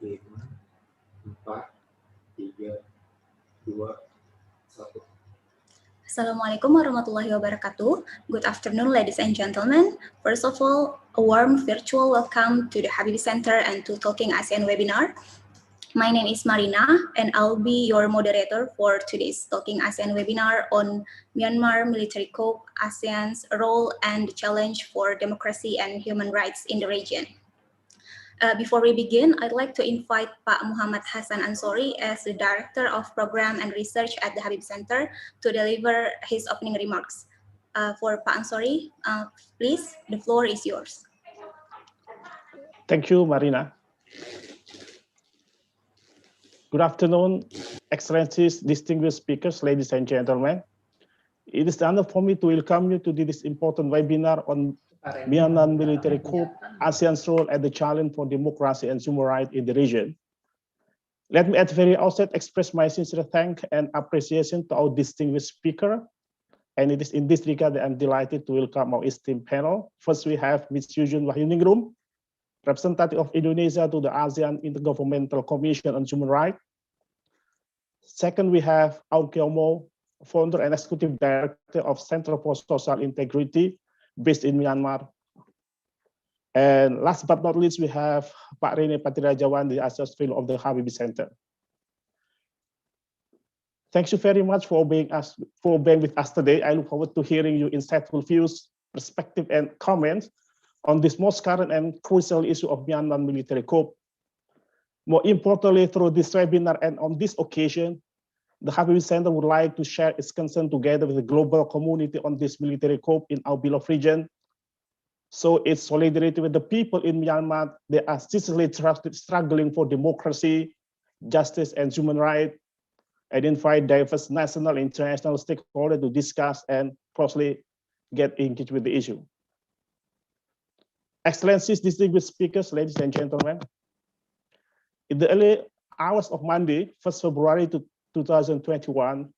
5, 4, 3, 2, 1. Assalamualaikum warahmatullahi wabarakatuh. Good afternoon, ladies and gentlemen. First of all, a warm virtual welcome to the Habibie Center and to Talking ASEAN webinar. My name is Marina, and I'll be your moderator for today's Talking ASEAN webinar on Myanmar military coup, ASEAN's role and the challenge for democracy and human rights in the region. Before we begin, I'd like to invite Pak Muhammad Hassan Ansori as the Director of Program and Research at the Habibie Center to deliver his opening remarks. For Pak Ansori, please, the floor is yours. Thank you, Marina. Good afternoon, Excellencies, distinguished speakers, ladies and gentlemen. It is an honor for me to welcome you to this important webinar on Myanmar military coup, ASEAN's role and the challenge for democracy and human rights in the region. Let me at the very outset express my sincere thanks and appreciation to our distinguished speaker. And it is in this regard that I'm delighted to welcome our esteemed panel. First, we have Ms. Yujun Wahyuningrum, representative of Indonesia to the ASEAN Intergovernmental Commission on Human Rights. Second, we have Aung, founder and executive director of Center for Social Integrity, based in Myanmar. And last but not least, we have Pak Rene Patirajawan, the Associate Fellow of the Habibie Center. Thank you very much for being with us today. I look forward to hearing your insightful views, perspective, and comments on this most current and crucial issue of Myanmar military coup. More importantly, through this webinar and on this occasion, the Habibie Center would like to share its concern together with the global community on this military coup in our beloved region. So its solidarity with the people in Myanmar, they are seriously struggling for democracy, justice, and human rights, identify diverse national and international stakeholders to discuss and closely get engaged with the issue. Excellencies, distinguished speakers, ladies and gentlemen, in the early hours of Monday, 1st February 2021,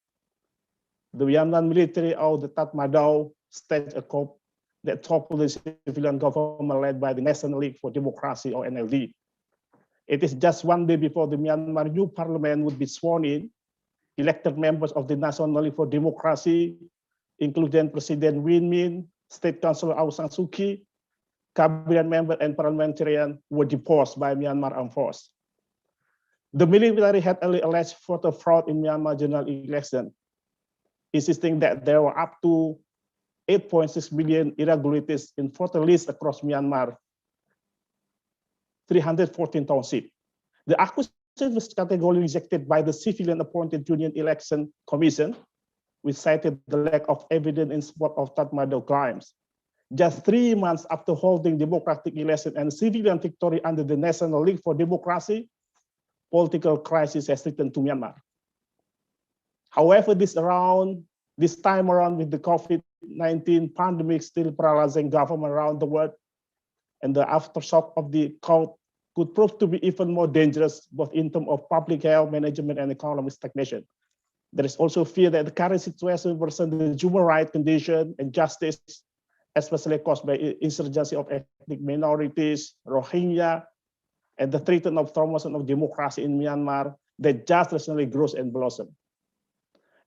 the Myanmar military of the Tatmadaw staged a coup that toppled the civilian government led by the National League for Democracy, or NLD. It is just one day before the Myanmar new parliament would be sworn in. Elected members of the National League for Democracy, including President Win Myint, State Counsellor Aung San Suu Kyi, cabinet member and parliamentarian were deposed by Myanmar armed force. The military had early alleged voter fraud in Myanmar general election, insisting that there were up to 8.6 million irregularities in voter lists across Myanmar, 314 townships. The accusation was categorically rejected by the civilian-appointed Union Election Commission, which cited the lack of evidence in support of Tatmadaw crimes. Just 3 months after holding democratic election and civilian victory under the National League for Democracy, political crisis has returned to Myanmar. However, this time around with the COVID-19 pandemic still paralyzing government around the world, and the aftershock of the coup could prove to be even more dangerous, both in terms of public health management and economic stagnation. There is also fear that the current situation worsens the human rights condition and justice, especially caused by insurgency of ethnic minorities, Rohingya, and the threat of promotion of democracy in Myanmar that just recently grows and blossoms.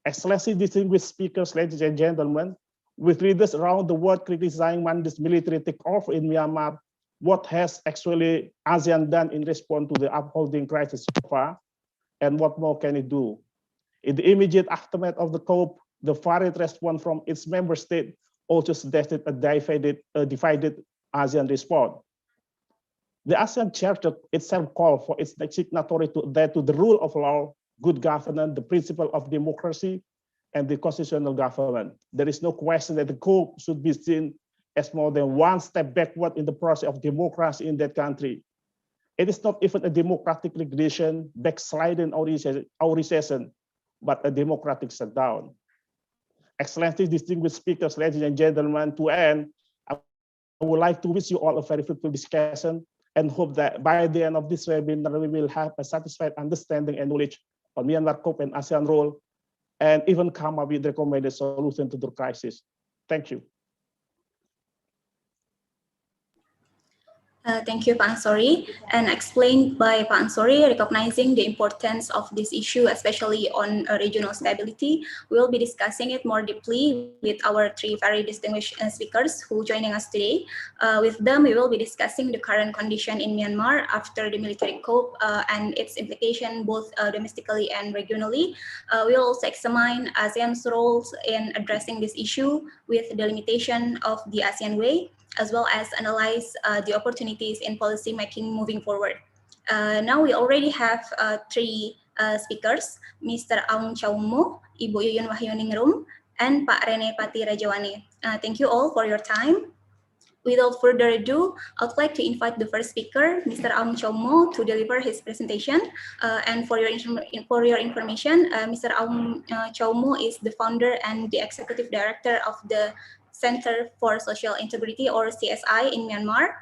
Excellency, distinguished speakers, ladies and gentlemen, with leaders around the world criticizing Myanmar's military takeover in Myanmar, what has actually ASEAN done in response to the upholding crisis so far, and what more can it do? In the immediate aftermath of the coup, the varied response from its member state also suggested a divided ASEAN response. The ASEAN Charter itself called for its signatory to adhere to the rule of law, good governance, the principle of democracy, and the constitutional government. There is no question that the coup should be seen as more than one step backward in the process of democracy in that country. It is not even a democratic regression, backsliding or recession, but a democratic shutdown. Excellencies, distinguished speakers, ladies and gentlemen, to end, I would like to wish you all a very fruitful discussion and hope that by the end of this webinar, we will have a satisfied understanding and knowledge on Myanmar coup and ASEAN role, and even come up with recommended solutions to the crisis. Thank you. Thank you, Pak Ansori. And explained by Pak Ansori, recognizing the importance of this issue, especially on regional stability, we will be discussing it more deeply with our three very distinguished speakers who joining us today. With them, we will be discussing the current condition in Myanmar after the military coup and its implication both domestically and regionally. We will also examine ASEAN's roles in addressing this issue with the limitation of the ASEAN Way, as well as analyze the opportunities in policy making moving forward. Now we already have three speakers, Mr. Aung Chaumo, Ibu Yuyun Wahyuningrum, and Pak Rene Pati Rajawane. Thank you all for your time. Without further ado, I would like to invite the first speaker, Mr. Aung Chaumo, to deliver his presentation. And for your information, Mr. Aung Chaumo is the founder and the executive director of the Center for Social Integrity, or CSI, in Myanmar.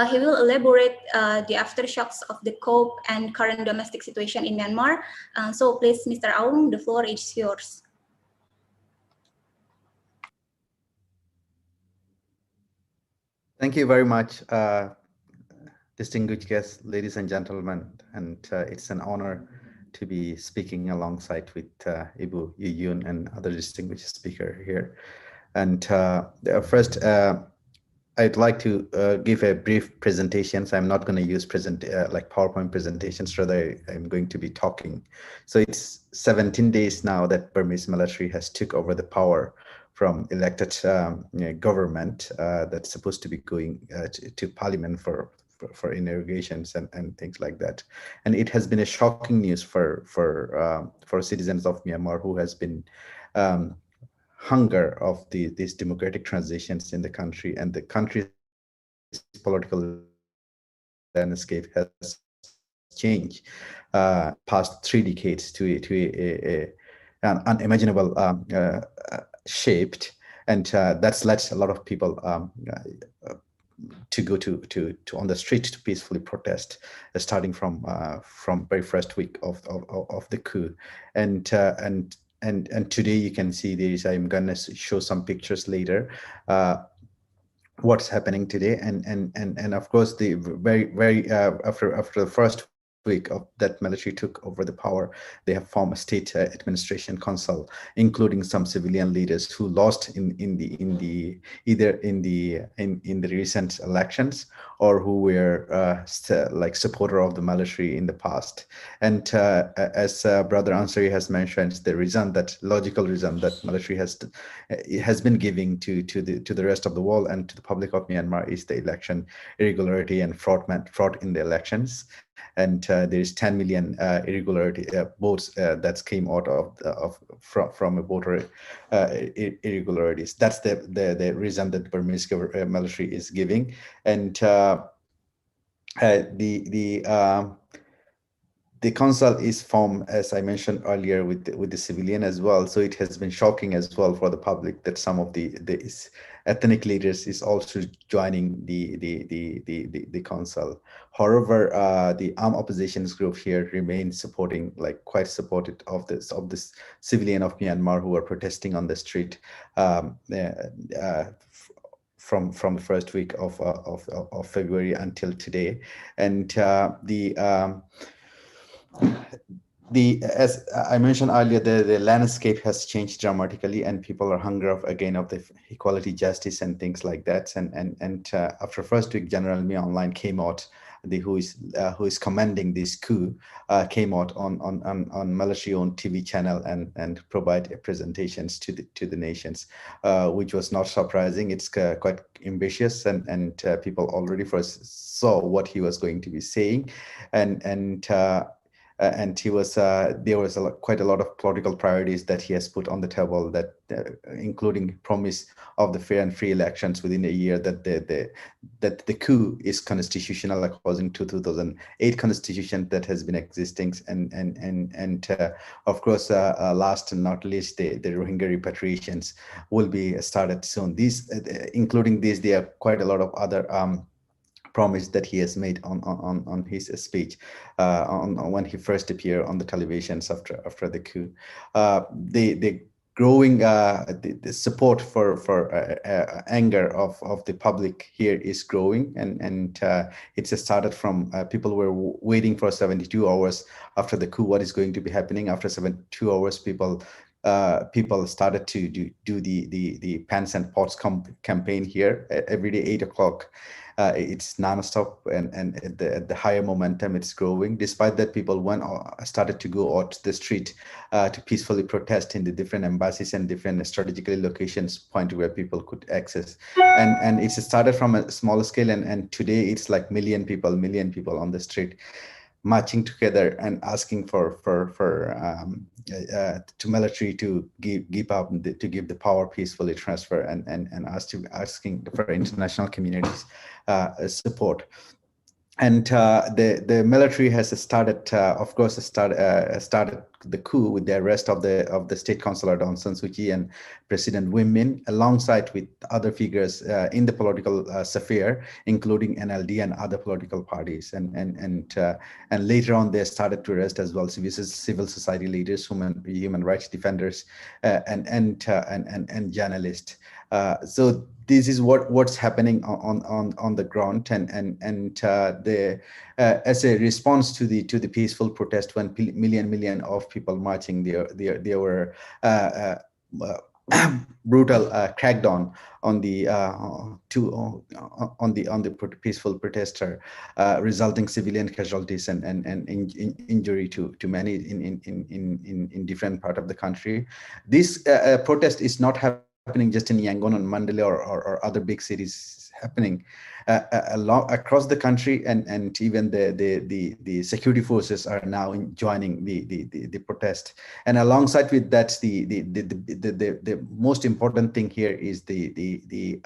He will elaborate the aftershocks of the coup and current domestic situation in Myanmar. So please, Mr. Aung, the floor is yours. Thank you very much, distinguished guests, ladies and gentlemen, and it's an honor to be speaking alongside with Ibu Yuyun and other distinguished speaker here. And first, I'd like to give a brief presentation. So I'm not going to use like PowerPoint presentations, rather I'm going to be talking. So it's 17 days now that Burmese military has took over the power from elected government that's supposed to be going to parliament for inaugurations and things like that. And it has been a shocking news for citizens of Myanmar who has been hunger of these democratic transitions in the country, and the country's political landscape has changed past 3 decades to an unimaginable shaped, and that's led a lot of people to go to on the street to peacefully protest, starting from very first week of the coup, and today you can see these. I'm gonna show some pictures later. What's happening today, and of course the very after the first week of that military took over the power, they have formed a state administration council, including some civilian leaders who lost in the recent elections, or who were like supporter of the military in the past. And as Brother Ansari has mentioned, the reason, that logical reason that military has been giving to the rest of the world and to the public of Myanmar is the election irregularity and fraud in the elections. And there is 10 million irregularity votes that came out from a voter irregularities. That's the reason that Burmese military is giving. And the council is formed, as I mentioned earlier, with the civilian as well. So it has been shocking as well for the public that some of the ethnic leaders is also joining the council. However, the armed oppositions group here remain supporting, like quite supportive of this civilian of Myanmar who are protesting on the street from the first week of February until today. And as I mentioned earlier, the landscape has changed dramatically, and people are hungry of the equality, justice, and things like that. And after first week, General Myanmar Online came out, who is commanding this coup, came out on military-owned TV channel and provide presentations to the nations, which was not surprising. It's quite ambitious, and people already first saw what he was going to be saying, and he was there was quite a lot of political priorities that he has put on the table, that including promise of the fair and free elections within a year, that the coup is constitutional according to 2008 constitution that has been existing, and of course last and not least, the Rohingya repatriations will be started soon. These including these, there are quite a lot of other promise that he has made on his speech on when he first appeared on the televisions after the coup. The growing the support for anger of the public here is growing, and it's started from people were waiting for 72 hours after the coup. What is going to be happening after 72 hours? People started to do the pans and pots campaign here every day 8 o'clock. It's non-stop, and at the higher momentum, it's growing. Despite that, people started to go out to the street to peacefully protest in the different embassies and different strategically locations, point where people could access. And it's started from a smaller scale, and today it's like million people on the street, marching together and asking to military to give up, to give the power peacefully transfer, and asking for international communities support. And the military has started, of course, started the coup with the arrest of the state councillor Aung San Suu Kyi and President Win Myint, alongside with other figures in the political sphere, including NLD and other political parties. And later on, they started to arrest as well civil society leaders, human rights defenders, and journalists. So this is what's happening on the ground, and as a response to the peaceful protest, when million of people marching, there were brutal crackdown on the peaceful protester, resulting civilian casualties and injury to many in different part of the country. This protest is not happening just in Yangon and Mandalay or other big cities, happening across the country, and even the security forces are now joining the protest. And alongside with that, the most important thing here is the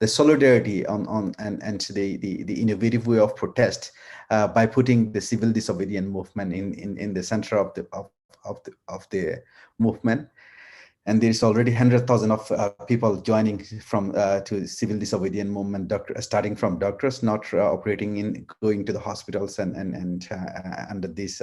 solidarity and the innovative way of protest by putting the civil disobedience movement in the center of the movement. And there's already 100,000 of people joining from to civil disobedience movement, starting from doctors not going to the hospitals and under these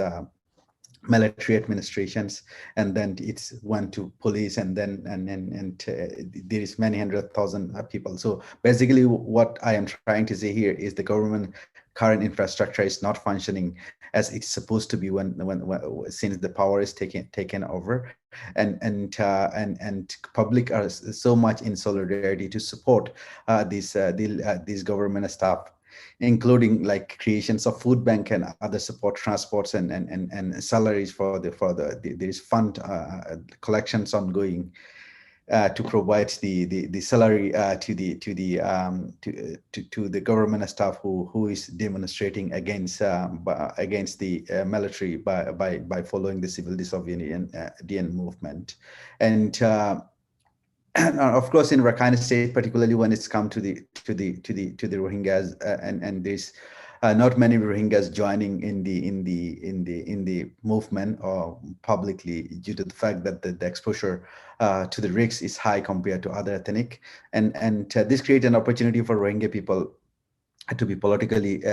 military administrations, and then it's went to police, and then there is many 100,000 people. So basically, what I am trying to say here is the government current infrastructure is not functioning as it's supposed to be when since the power is taken over, and public are so much in solidarity to support these government staff, including like creations of food bank and other support, transports and salaries for there is fund collections ongoing to provide the salary to the government staff who is demonstrating against the military by following the civil disobedience movement. And of course, in Rakhine State, particularly when it's come to the Rohingyas, and there's not many Rohingyas joining in the movement or publicly, due to the fact that the exposure to the risks is high compared to other ethnic, and this creates an opportunity for Rohingya people to be politically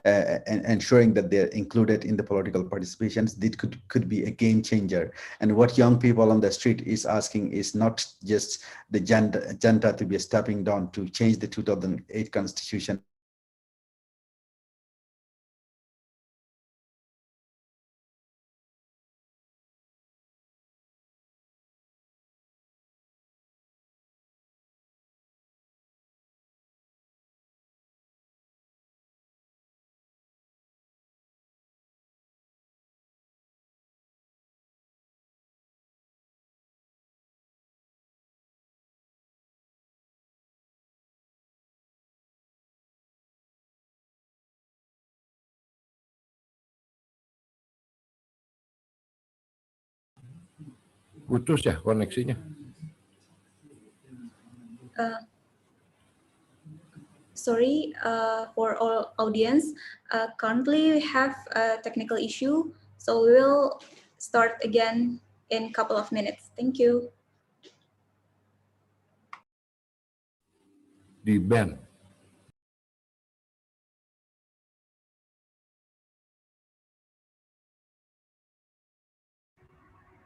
ensuring that they're included in the political participations. This could be a game changer. And what young people on the street is asking is not just the junta to be stepping down to change the 2008 constitution. Putus ya koneksinya. Sorry for all audience. Currently, we have a technical issue, so we will start again in a couple of minutes. Thank you. Di ban.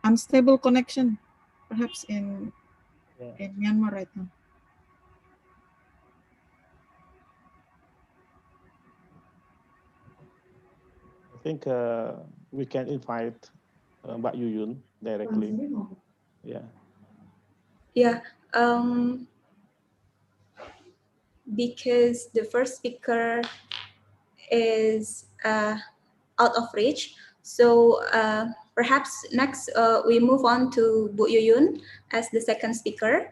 Unstable connection. perhaps in Yeah. Myanmar right now. I think we can invite Mbak Yuyun directly. Yeah. Yeah, because the first speaker is out of reach. So perhaps next we move on to Bu Yuyun as the second speaker.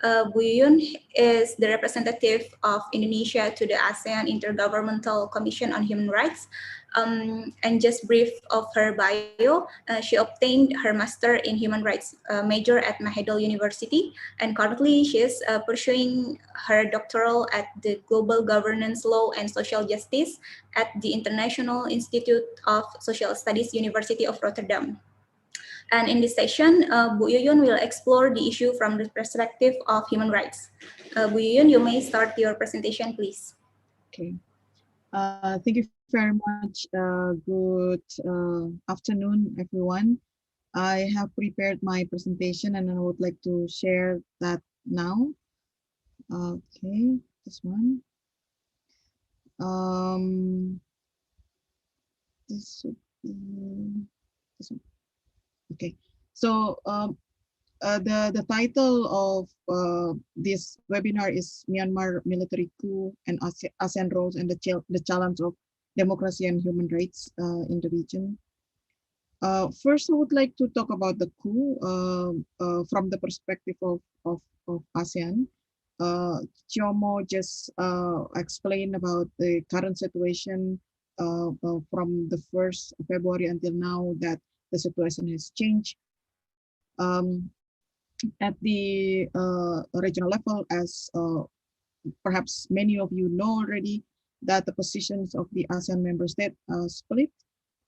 Bu Yuyun is the representative of Indonesia to the ASEAN Intergovernmental Commission on Human Rights. And just brief of her bio, she obtained her master in human rights major at Mahidol University, and currently she is pursuing her doctoral at the Global Governance Law and Social Justice at the International Institute of Social Studies, University of Rotterdam. And in this session, Bu Yuyun will explore the issue from the perspective of human rights. Bu Yuyun, you may start your presentation, please. Okay. Thank you very much. Good afternoon, everyone. I have prepared my presentation and I would like to share that now. Okay, this one. This should be this one. Okay, so the title of this webinar is Myanmar military coup and ASEAN roles and the challenge of democracy and human rights in the region. First, I would like to talk about the coup from the perspective of ASEAN. Chiomo just explained about the current situation from the 1st of February until now, that the situation has changed. At the regional level, as perhaps many of you know already, that the positions of the ASEAN member state split,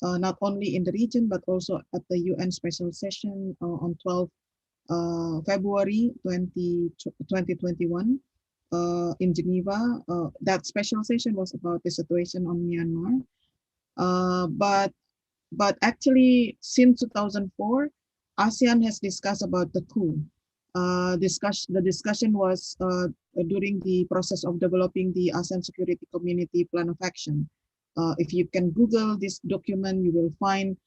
not only in the region, but also at the UN special session on 12 February 2021 in Geneva. That special session was about the situation on Myanmar. But actually, since 2004, ASEAN has discussed about the coup. The discussion was during the process of developing the ASEAN Security Community Plan of Action. If you can Google this document, you will find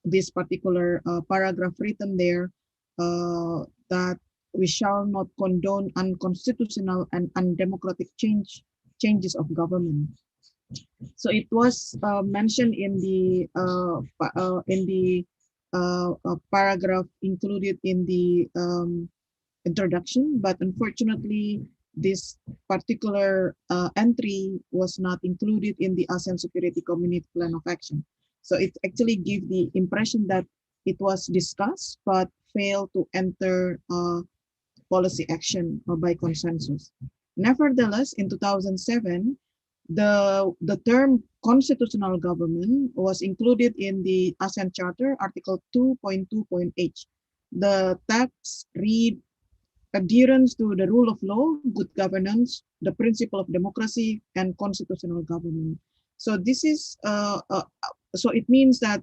this particular paragraph written there that we shall not condone unconstitutional and undemocratic changes of government. So it was mentioned in the paragraph included in the introduction, but unfortunately, this particular entry was not included in the ASEAN Security Community Plan of Action. So it actually gave the impression that it was discussed, but failed to enter policy action by consensus. Nevertheless, in 2007, the term constitutional government was included in the ASEAN Charter, Article 2.2.h. The text read, adherence to the rule of law, good governance, the principle of democracy, and constitutional government. So this is so it means that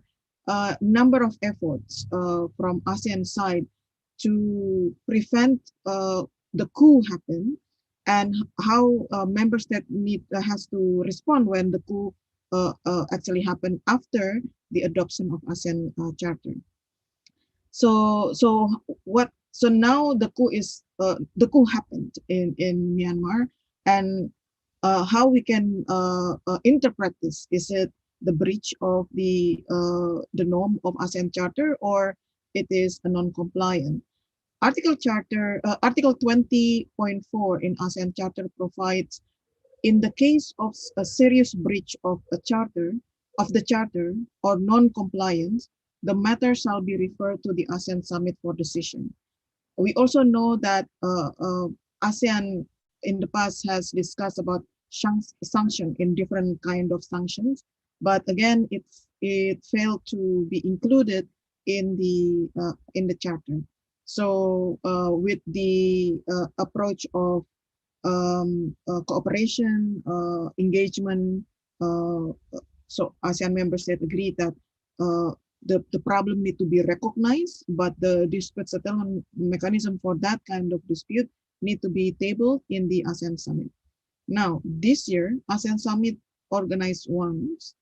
number of efforts from ASEAN side to prevent the coup happen, and how member state has to respond when the coup actually happened after the adoption of ASEAN Charter. So now the coup happened in Myanmar, and how we can interpret this? Is it the breach of the norm of ASEAN Charter, or it is a non-compliant? Article 20.4 in ASEAN Charter provides, in the case of a serious breach of the charter or non-compliance, the matter shall be referred to the ASEAN Summit for decision. We also know that ASEAN in the past has discussed about sanction in different kind of sanctions, but again, it failed to be included in the charter. So with the approach of cooperation, engagement, so ASEAN member states agreed that the problem need to be recognized, but the dispute settlement mechanism for that kind of dispute need to be tabled in the ASEAN Summit. Now, this year, ASEAN Summit organized once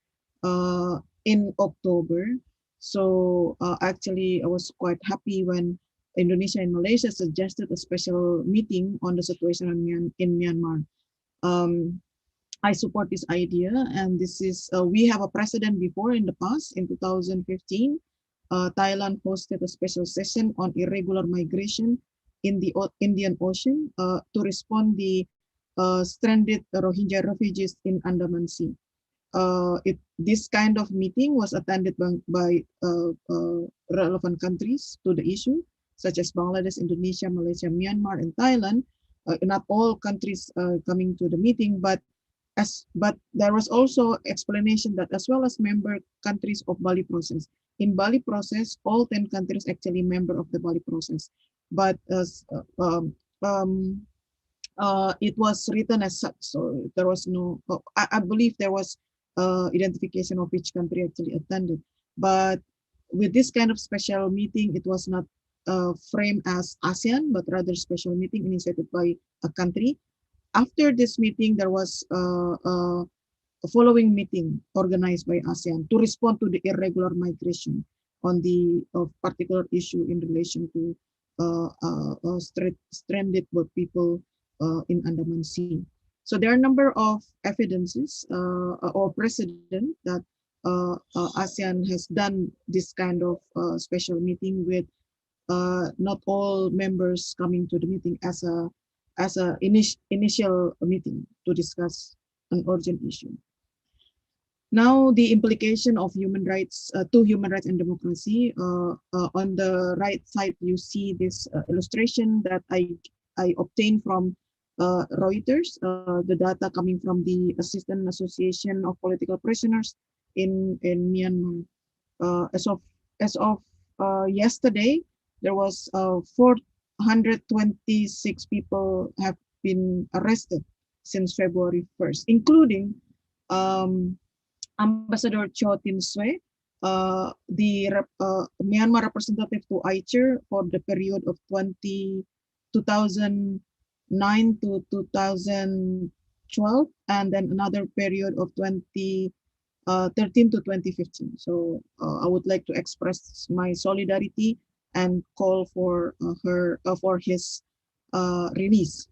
in October. So actually, I was quite happy when Indonesia and Malaysia suggested a special meeting on the situation in Myanmar. I support this idea, and this is we have a precedent before in the past. In 2015, Thailand hosted a special session on irregular migration in the Indian Ocean to respond the stranded Rohingya refugees in Andaman Sea. This kind of meeting was attended by relevant countries to the issue, such as Bangladesh, Indonesia, Malaysia, Myanmar, and Thailand. Not all countries coming to the meeting, but there was also explanation that as well as member countries of Bali process. In Bali process, all 10 countries actually member of the Bali process, but it was written as such, so there was no. I believe there was identification of which country actually attended, but with this kind of special meeting, it was not framed as ASEAN, but rather special meeting initiated by a country. After this meeting, there was a following meeting organized by ASEAN to respond to the irregular migration on the particular issue in relation to stranded boat people in Andaman Sea. So there are a number of evidences or precedent that ASEAN has done this kind of special meeting with not all members coming to the meeting as a initial meeting to discuss an urgent issue. Now, the implication of human rights to human rights and democracy. On the right side, you see this illustration that I obtained from Reuters, the data coming from the Assistant Association of Political Prisoners in Myanmar. As of yesterday, there was 426 people have been arrested since February 1st, including Ambassador Cho Tin Swe, the Myanmar representative to ICHR for the period of 2009 to 2012, and then another period of 2013 to 2015. So I would like to express my solidarity and call for his release.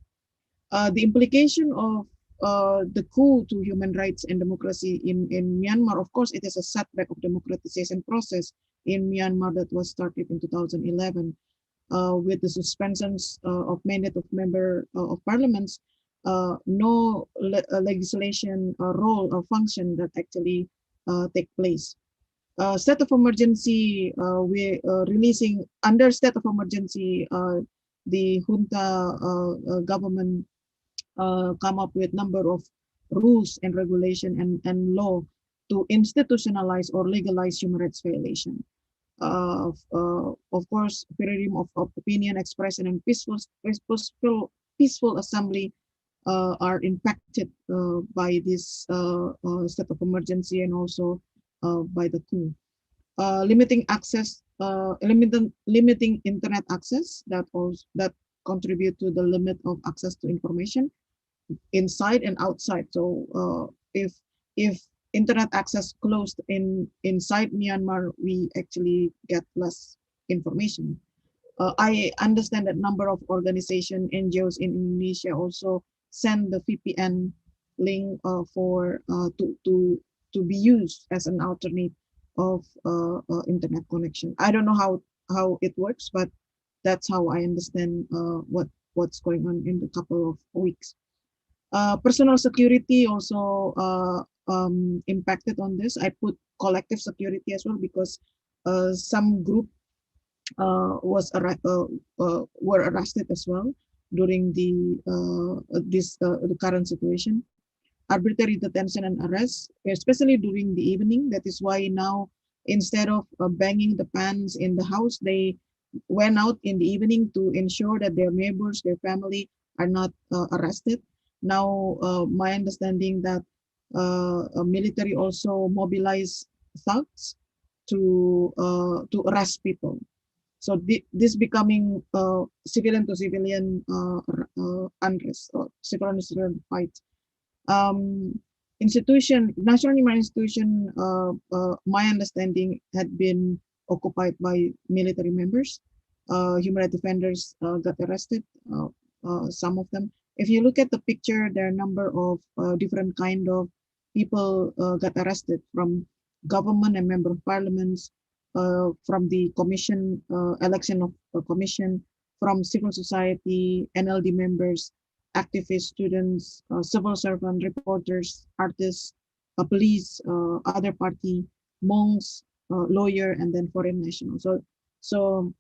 The implication of the coup to human rights and democracy in Myanmar, of course, it is a setback of democratization process in Myanmar that was started in 2011 with the suspensions of mandate of member of parliaments, no legislation role or function that actually take place. State of emergency, we releasing under state of emergency, the junta government come up with number of rules and regulation and law to institutionalize or legalize human rights violation. Of course, freedom of opinion, expression, and peaceful assembly are impacted by this state of emergency and also by the coup. Limiting access, limiting internet access that contribute to the limit of access to information inside and outside. So if internet access closed inside Myanmar, we actually get less information. I understand that number of organizations, NGOs in Indonesia also send the VPN link for to be used as an alternate of internet connection. I don't know how it works, but that's how I understand what's going on in the couple of weeks. Personal security also impacted on this. I put collective security as well because some group were arrested as well during the current situation. Arbitrary detention and arrest, especially during the evening. That is why now, instead of banging the pans in the house, they went out in the evening to ensure that their neighbors, their family are not arrested. Now, my understanding that military also mobilize thugs to arrest people. So this becoming civilian to civilian unrest or civilian to civilian fight. National human institution, my understanding, had been occupied by military members. Human rights defenders got arrested, some of them. If you look at the picture, there are a number of different kind of people got arrested, from government and member of parliaments, from the commission, election of commission, from civil society, NLD members, activists, students, civil servant, reporters, artists, police, other party, monks, lawyer, and then foreign nationals. So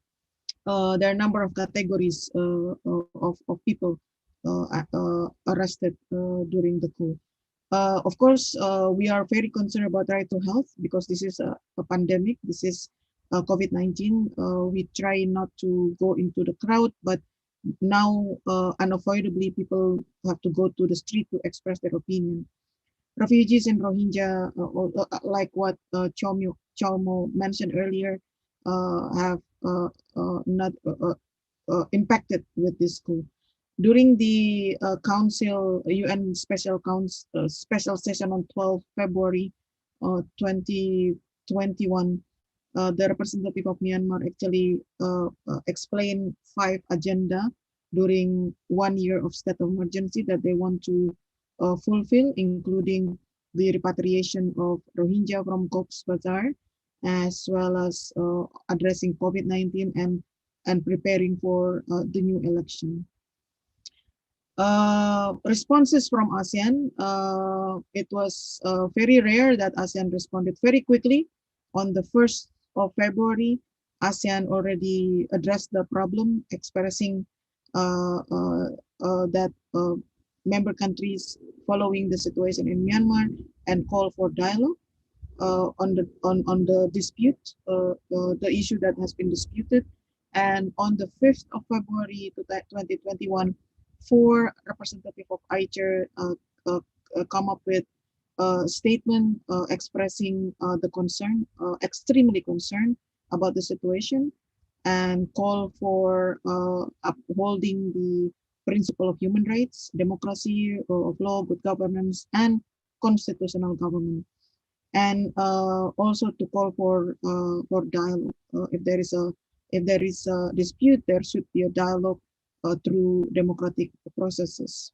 there are a number of categories of people arrested during the coup. Of course, we are very concerned about right to health, because this is a pandemic. This is COVID-19. We try not to go into the crowd, but now unavoidably people have to go to the street to express their opinion. Refugees in Rohingya, like what Chomo mentioned earlier, have not impacted with this coup. During the UN special session on 12 February 2021, the representative of Myanmar actually explained 5 agenda during 1 year of state of emergency that they want to fulfill, including the repatriation of Rohingya from Cox's Bazar, as well as addressing COVID-19 and preparing for the new election. Responses from ASEAN, it was very rare that ASEAN responded very quickly. On the 1st of February, ASEAN already addressed the problem, expressing that member countries following the situation in Myanmar and call for dialogue on the dispute, the issue that has been disputed. And on the 5th of February 2021, 4 representatives of ICHR come up with a statement expressing the concern, extremely concerned about the situation, and call for upholding the principle of human rights, democracy, of law, good governance, and constitutional government. And also to call for dialogue. If there is a dispute, there should be a dialogue through democratic processes.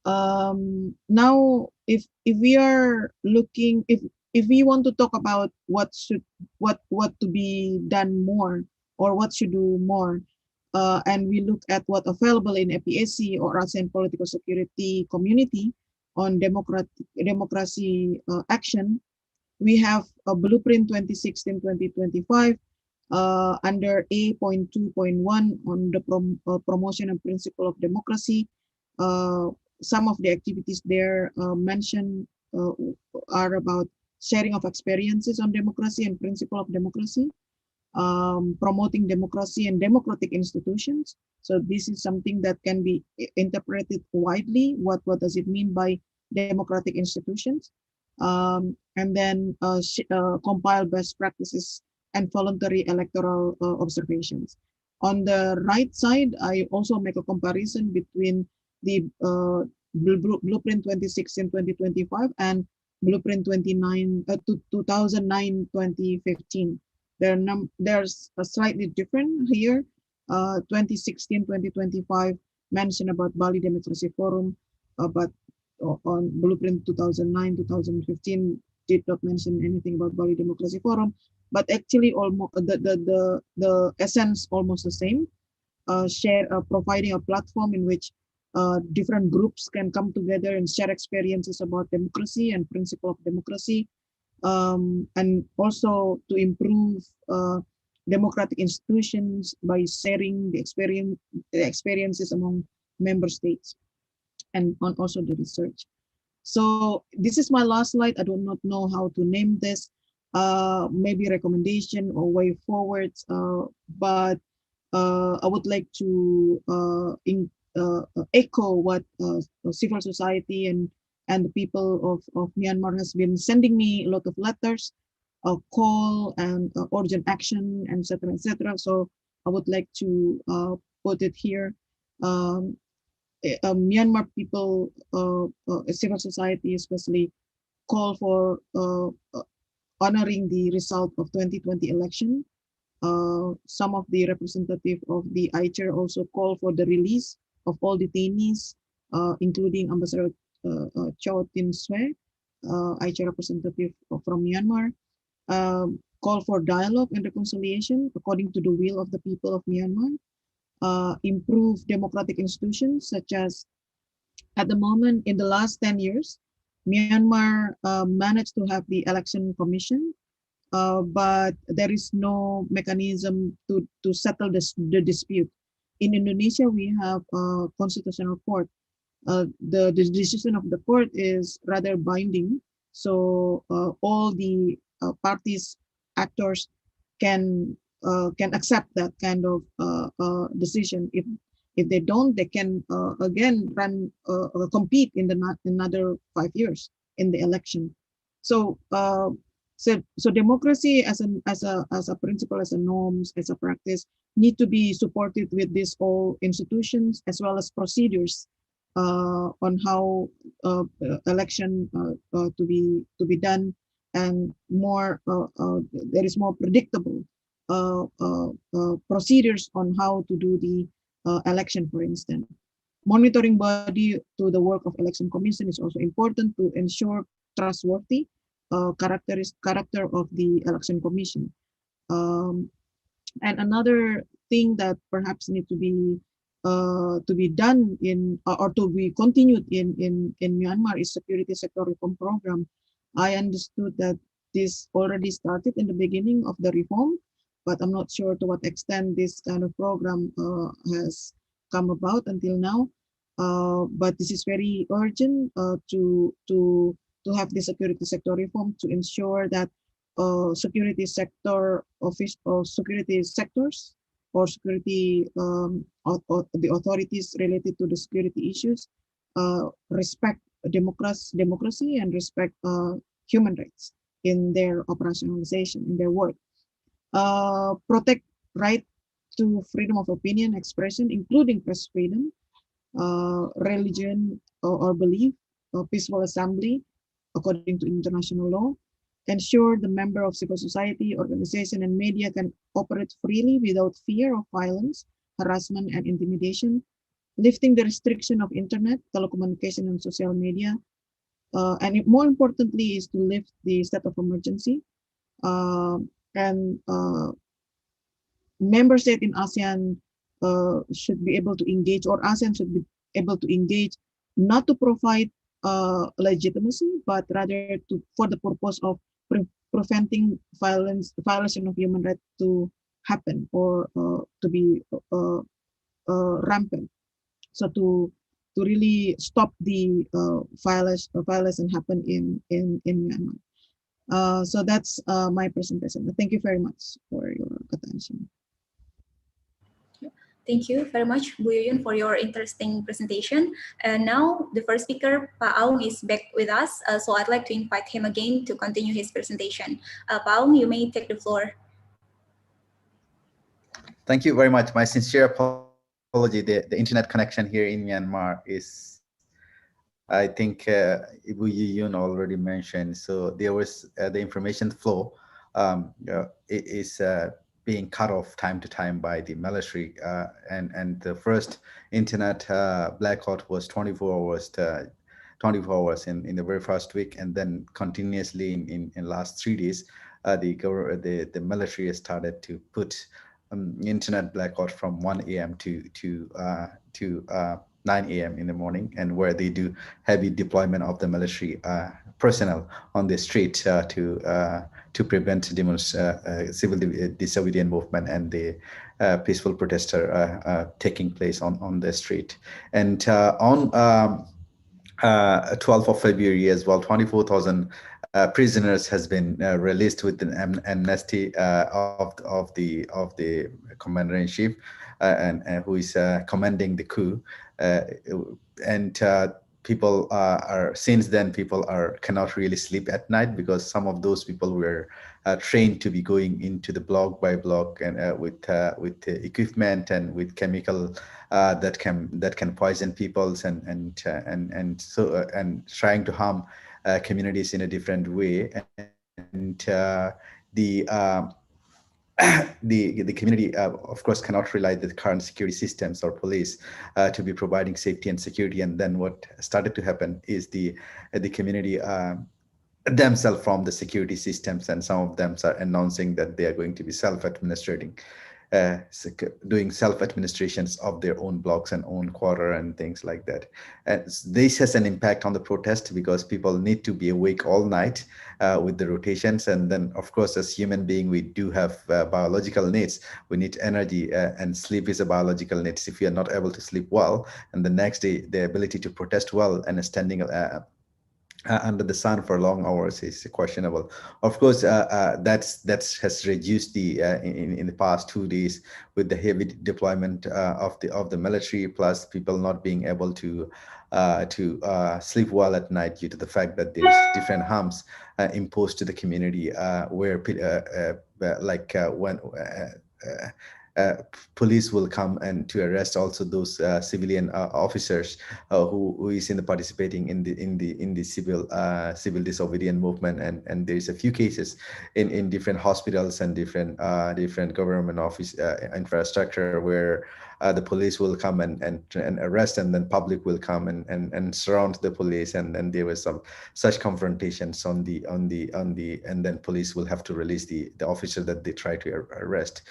Now, if we are looking, if we want to talk about what to be done more, or what should do more, and we look at what available in APAC or ASEAN Political Security Community on democracy action, we have a blueprint 2016-2025 under A.2.1 on the promotion and principle of democracy. Some of the activities there mentioned are about sharing of experiences on democracy and principle of democracy, promoting democracy and democratic institutions. So this is something that can be interpreted widely. What does it mean by democratic institutions? And then compile best practices and voluntary electoral observations. On the right side, I also make a comparison between the Blueprint 2016-2025 and Blueprint 2009-2015. There's a slightly different here. 2016-2025 mentioned about Bali Democracy Forum, but on Blueprint 2009-2015 did not mention anything about Bali Democracy Forum. But actually, almost the essence almost the same. Providing a platform in which different groups can come together and share experiences about democracy and principle of democracy, and also to improve democratic institutions by sharing the experiences among member states, and on also the research. So this is my last slide. I do not know how to name this. Maybe recommendation or way forward, but I would like to echo what civil society and the people of Myanmar has been sending me a lot of letters call and urgent action, and etc., etc. So I would like to put it here. Myanmar people, civil society especially, call for honoring the result of 2020 election. Some of the representative of the ICHR also call for the release of all detainees, including Ambassador Chow Tin Swe, ICHR representative from Myanmar. Call for dialogue and reconciliation according to the will of the people of Myanmar. Improve democratic institutions, such as at the moment in the last 10 years, Myanmar managed to have the election commission, but there is no mechanism to settle the dispute. In Indonesia, we have a constitutional court. The decision of the court is rather binding, so all the parties, actors can accept that kind of decision. If they don't, they can again run compete in another 5 years in the election. So so democracy as a principle, as a norms, as a practice, need to be supported with these all institutions as well as procedures on how election to be done, and more there is more predictable procedures on how to do the election, for instance. Monitoring body to the work of election commission is also important to ensure trustworthy character of the election commission. And another thing that perhaps need to be done in or to be continued in Myanmar is security sector reform program. I understood that this already started in the beginning of the reform, but I'm not sure to what extent this kind of program has come about until now. But this is very urgent to have the security sector reform to ensure that security sector office or security sectors or security the authorities related to the security issues respect democracy and respect human rights in their operationalization, in their work. Protect right to freedom of opinion, expression, including press freedom, religion or belief, peaceful assembly, according to international law. Ensure the member of civil society, organization, and media can operate freely without fear of violence, harassment, and intimidation. Lifting the restriction of internet, telecommunication, and social media. And more importantly is to lift the state of emergency. And member state in ASEAN should be able to engage, or ASEAN should be able to engage, not to provide legitimacy, but rather for the purpose of preventing violation of human rights to happen or to be rampant. So to really stop the violence happen in Myanmar. So that's my presentation. Thank you very much for your attention. Thank you very much, Bu Yuyun, for your interesting presentation. And now the first speaker, Pa Aung, is back with us. So I'd like to invite him again to continue his presentation. Pa Aung, you may take the floor. Thank you very much. My sincere apology. The internet connection here in Myanmar is, I think Ibu Yuyun already mentioned. So there was the information flow it is being cut off time to time by the military, and the first internet blackout was 24 hours in the very first week, and then continuously in last 3 days, the military has started to put internet blackout from 1 a.m. to 9 a.m. in the morning, and where they do heavy deployment of the military personnel on the street to prevent civil disobedient movement and the peaceful protester taking place on the street. And on 12th of February as well, 24,000 prisoners has been released with an amnesty of the commander-in-chief and who is commanding the coup, and people are since then people cannot really sleep at night, because some of those people were trained to be going into the block by block and with equipment and with chemical that can poison people's and so and trying to harm communities in a different way. And the community, of course, cannot rely on the current security systems or police to be providing safety and security. And then what started to happen is the community themselves from the security systems, and some of them are announcing that they are going to be self-administrating, doing self-administrations of their own blocks and own quarter and things like that. And this has an impact on the protest, because people need to be awake all night with the rotations. And then, of course, as human being, we do have biological needs. We need energy, and sleep is a biological need. If you are not able to sleep well, and the next day, the ability to protest well and standing under the sun for long hours is questionable. Of course, that has reduced the in the past 2 days with the heavy deployment of the military, plus people not being able to sleep well at night due to the fact that there's different harms imposed to the community, where when police will come and to arrest also those civilian officers who is in the participating in the civil disobedient movement. And there is a few cases in different hospitals and different government office infrastructure where the police will come and arrest, and then public will come and surround the police, and then there was some such confrontations on the and then police will have to release the officer that they try to arrest.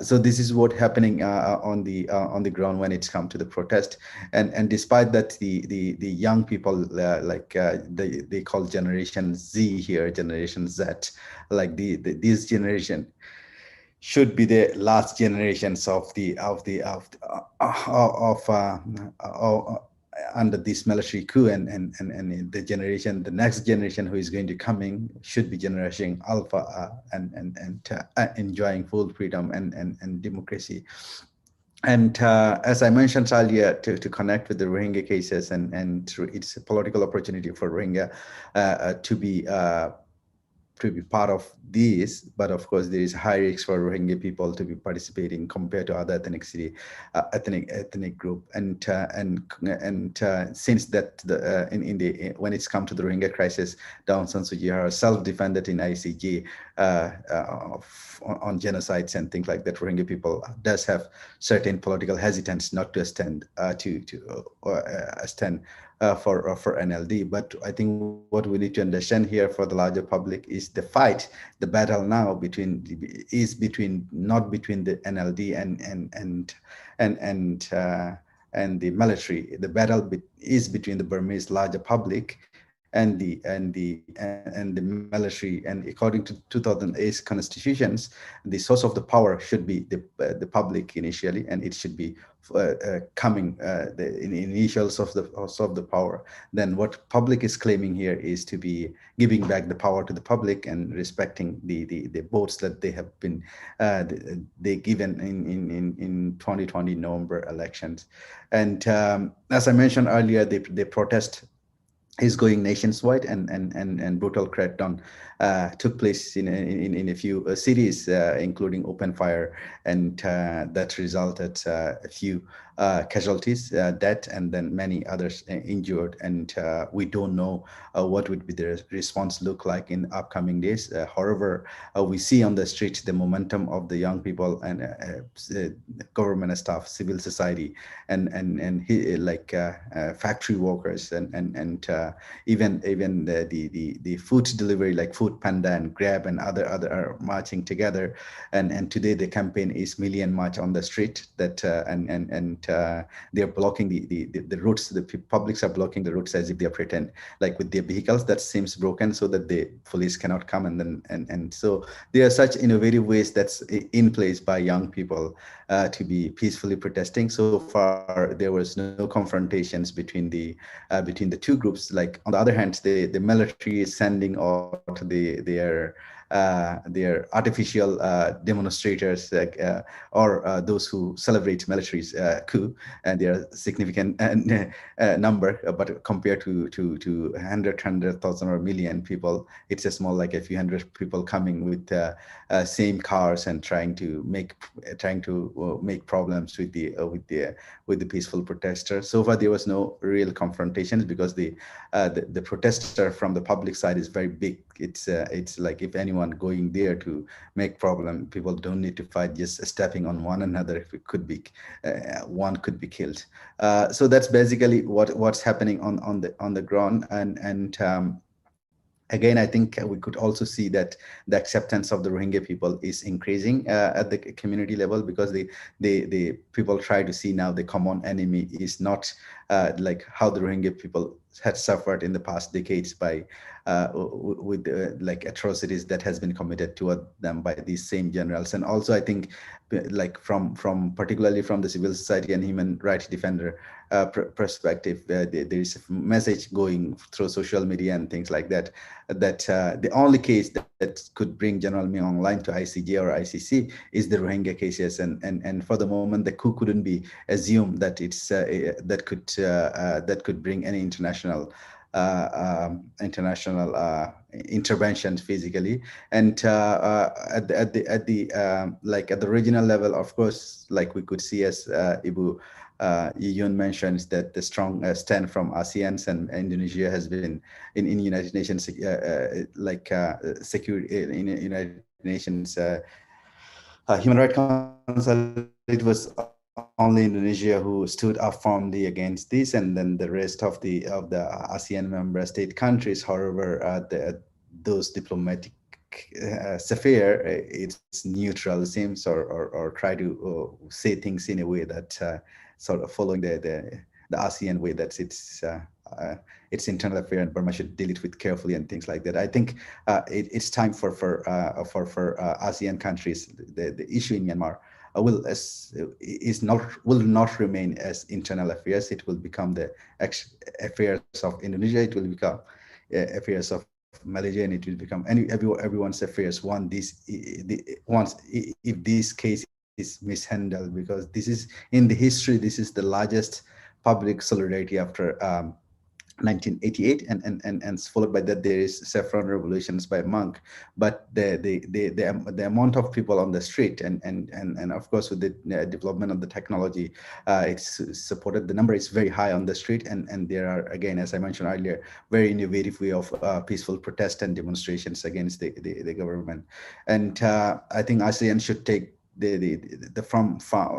So this is what happening on the ground when it's come to the protest. And despite that, the young people they call Generation Z here, Generation Z, like this generation should be the last generations under this military coup, and the next generation who is going to coming should be Generation Alpha, and enjoying full freedom and democracy. And as I mentioned earlier, to connect with the Rohingya cases, and it's a political opportunity for Rohingya to be part of these, but of course there is high risk for Rohingya people to be participating compared to other ethnic group, and since that when it's come to the Rohingya crisis, Aung San Suu Kyi are self-defended in ICJ on genocides and things like that. Rohingya people does have certain political hesitance not to stand for NLD. But I think what we need to understand here for the larger public is the battle now not between the NLD and the military. The battle is between the Burmese larger public and the military. And according to 2008 constitutions, the source of the power should be the public initially, and it should be coming the initials of the power. Then what public is claiming here is to be giving back the power to the public and respecting the votes that they have been they given in 2020 November elections. And as I mentioned earlier, the protest is going nationwide, and brutal crackdown took place in a few cities, including open fire, and that resulted a few casualties, death, and then many others injured. And we don't know what would be the response look like in upcoming days. However, we see on the streets the momentum of the young people and government staff, civil society, and factory workers, and even the food delivery like Food Panda and Grab and other are marching together. And today the campaign is Million March on the street, that they're blocking the routes. The publics are blocking the routes as if they are pretend like with their vehicles that seems broken, so that the police cannot come. And so there are such innovative ways that's in place by young people to be peacefully protesting. So far there was no confrontations between the two groups. Like on the other hand, the military is sending out their artificial demonstrators, or those who celebrate military's coup coup, and they are significant number, but compared to 100,000 or million people, it's a small, like a few hundred people coming with same cars and trying to make problems with the peaceful protesters. So far, there was no real confrontations because the protester from the public side is very big. It's like if anyone going there to make problem, people don't need to fight, just stepping on one another. If it could be one could be killed. So that's basically what's happening on the ground. And again, I think we could also see that the acceptance of the Rohingya people is increasing at the community level, because the people try to see now the common enemy is not like how the Rohingya people had suffered in the past decades by with like atrocities that has been committed toward them by these same generals. And also, I think, like from particularly from the civil society and human rights defender perspective, there is a message going through social media and things like that, that the only case that could bring General Myanmar online to ICJ or ICC is the Rohingya cases, and for the moment the coup couldn't be assumed that it's that could bring any international interventions physically. And at the like at the regional level, of course, like we could see, as Ibu Yun mentions, that the strong stand from ASEAN and Indonesia has been in United Nations security in United Nations Human Rights Council. It was only Indonesia who stood up firmly against this, and then the rest of the ASEAN member state countries, however, those diplomatic sphere, it's neutral, it seems, or try to say things in a way that sort of following the ASEAN way, that it's internal affair and Burma should deal it with carefully and things like that. I think it's time for ASEAN countries. The issue in Myanmar will not remain as internal affairs. It will become the affairs of Indonesia. It will become affairs of Malaysia, and it will become everyone's affairs once if this case is mishandled, because this is in the history. This is the largest public solidarity after 1988, and followed by that there is saffron revolutions by Monk. But the amount of people on the street and of course with the development of the technology, it's supported. The number is very high on the street, and there are, again, as I mentioned earlier, very innovative way of peaceful protest and demonstrations against the government. And I think ASEAN should take the from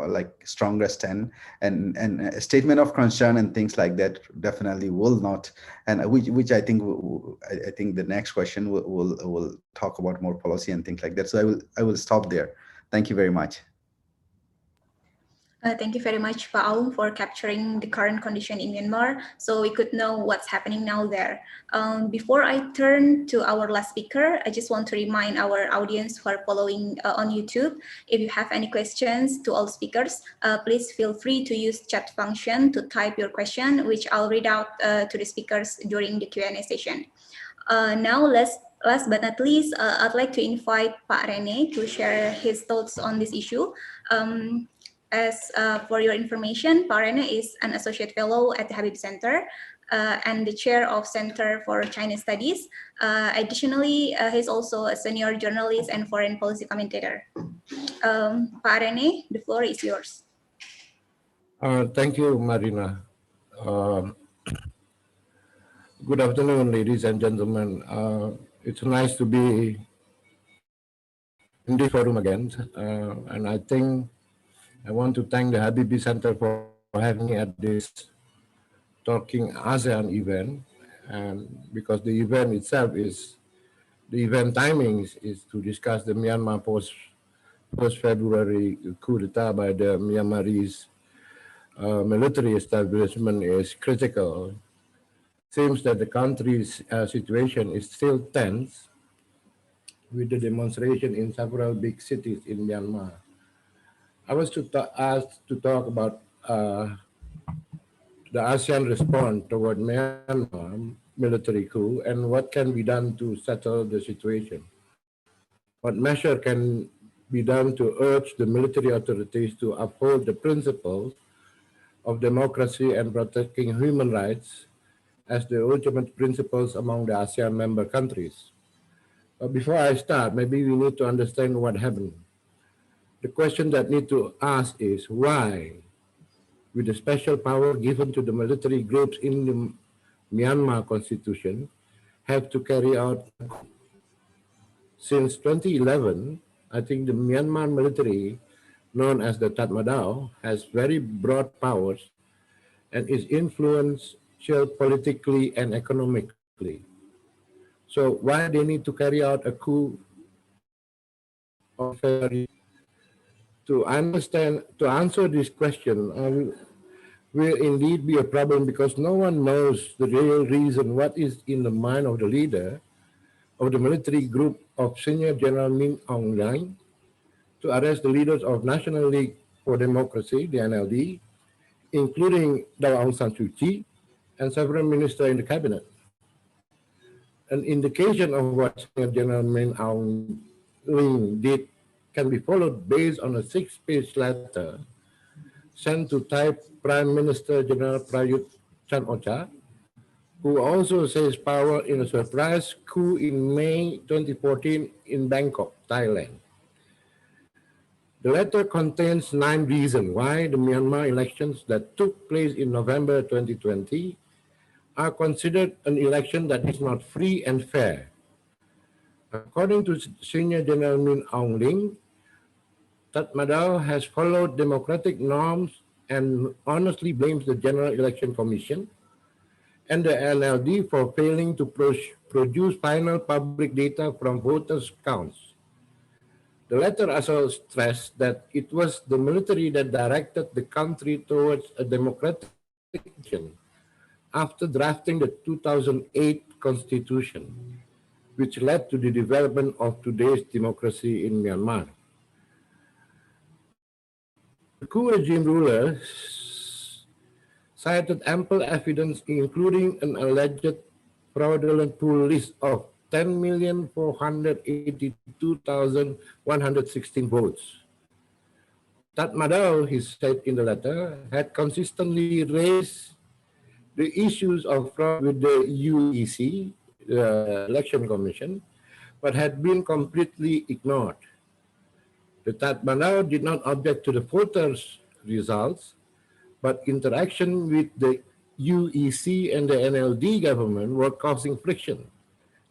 like stronger stand, and a statement of concern and things like that definitely will not, and which I think the next question will talk about more policy and things like that. So I will stop there. Thank you very much. Thank you very much, Pak Aung, for capturing the current condition in Myanmar, so we could know what's happening now there. Before I turn to our last speaker, I just want to remind our audience who are following on YouTube, if you have any questions to all speakers, please feel free to use chat function to type your question, which I'll read out to the speakers during the Q&A session. Now, last but not least, I'd like to invite Pak Rene to share his thoughts on this issue. As for your information, Pak Rene is an associate fellow at the Habib Center and the chair of Center for China Studies. Additionally, he's also a senior journalist and foreign policy commentator. Pak Rene, the floor is yours. Thank you, Marina. Good afternoon, ladies and gentlemen. It's nice to be in this forum again, and I think I want to thank the Habibi Center for having me at this Talking ASEAN event, and because the event itself the event timing is to discuss the Myanmar post-February coup d'etat by the Myanmarese military establishment is critical. Seems that the country's situation is still tense, with the demonstration in several big cities in Myanmar. I was asked to talk about the ASEAN response toward Myanmar military coup and what can be done to settle the situation. What measure can be done to urge the military authorities to uphold the principles of democracy and protecting human rights as the ultimate principles among the ASEAN member countries. But before I start, maybe we need to understand what happened. The question that need to ask is why, with the special power given to the military groups in the Myanmar constitution, have to carry out a coup. Since 2011, I think the Myanmar military, known as the Tatmadaw, has very broad powers and is influential politically and economically. So why they need to carry out a coup on February? To answer this question will indeed be a problem because no one knows the real reason what is in the mind of the leader of the military group of Senior General Min Aung Hlaing to arrest the leaders of National League for Democracy, the NLD, including Aung San Suu Kyi and several ministers in the cabinet. An indication of what Senior General Min Aung Hlaing did can be followed based on a 6-page letter sent to Thai Prime Minister General Prayut Chan-o-cha, who also seized power in a surprise coup in May 2014 in Bangkok, Thailand. The letter contains 9 reasons why the Myanmar elections that took place in November 2020 are considered an election that is not free and fair. According to Senior General Min Aung Hlaing, Tatmadaw has followed democratic norms and honestly blames the General Election Commission and the NLD for failing to produce final public data from voters' counts. The letter also stressed that it was the military that directed the country towards a democratic election after drafting the 2008 constitution, which led to the development of today's democracy in Myanmar. The coup regime rulers cited ample evidence, including an alleged fraudulent pool list of 10,482,116 votes. Tatmadaw, he said in the letter, had consistently raised the issues of fraud with the UEC, the Election Commission, but had been completely ignored. The Tatmadaw did not object to the voters' results, but interaction with the UEC and the NLD government were causing friction.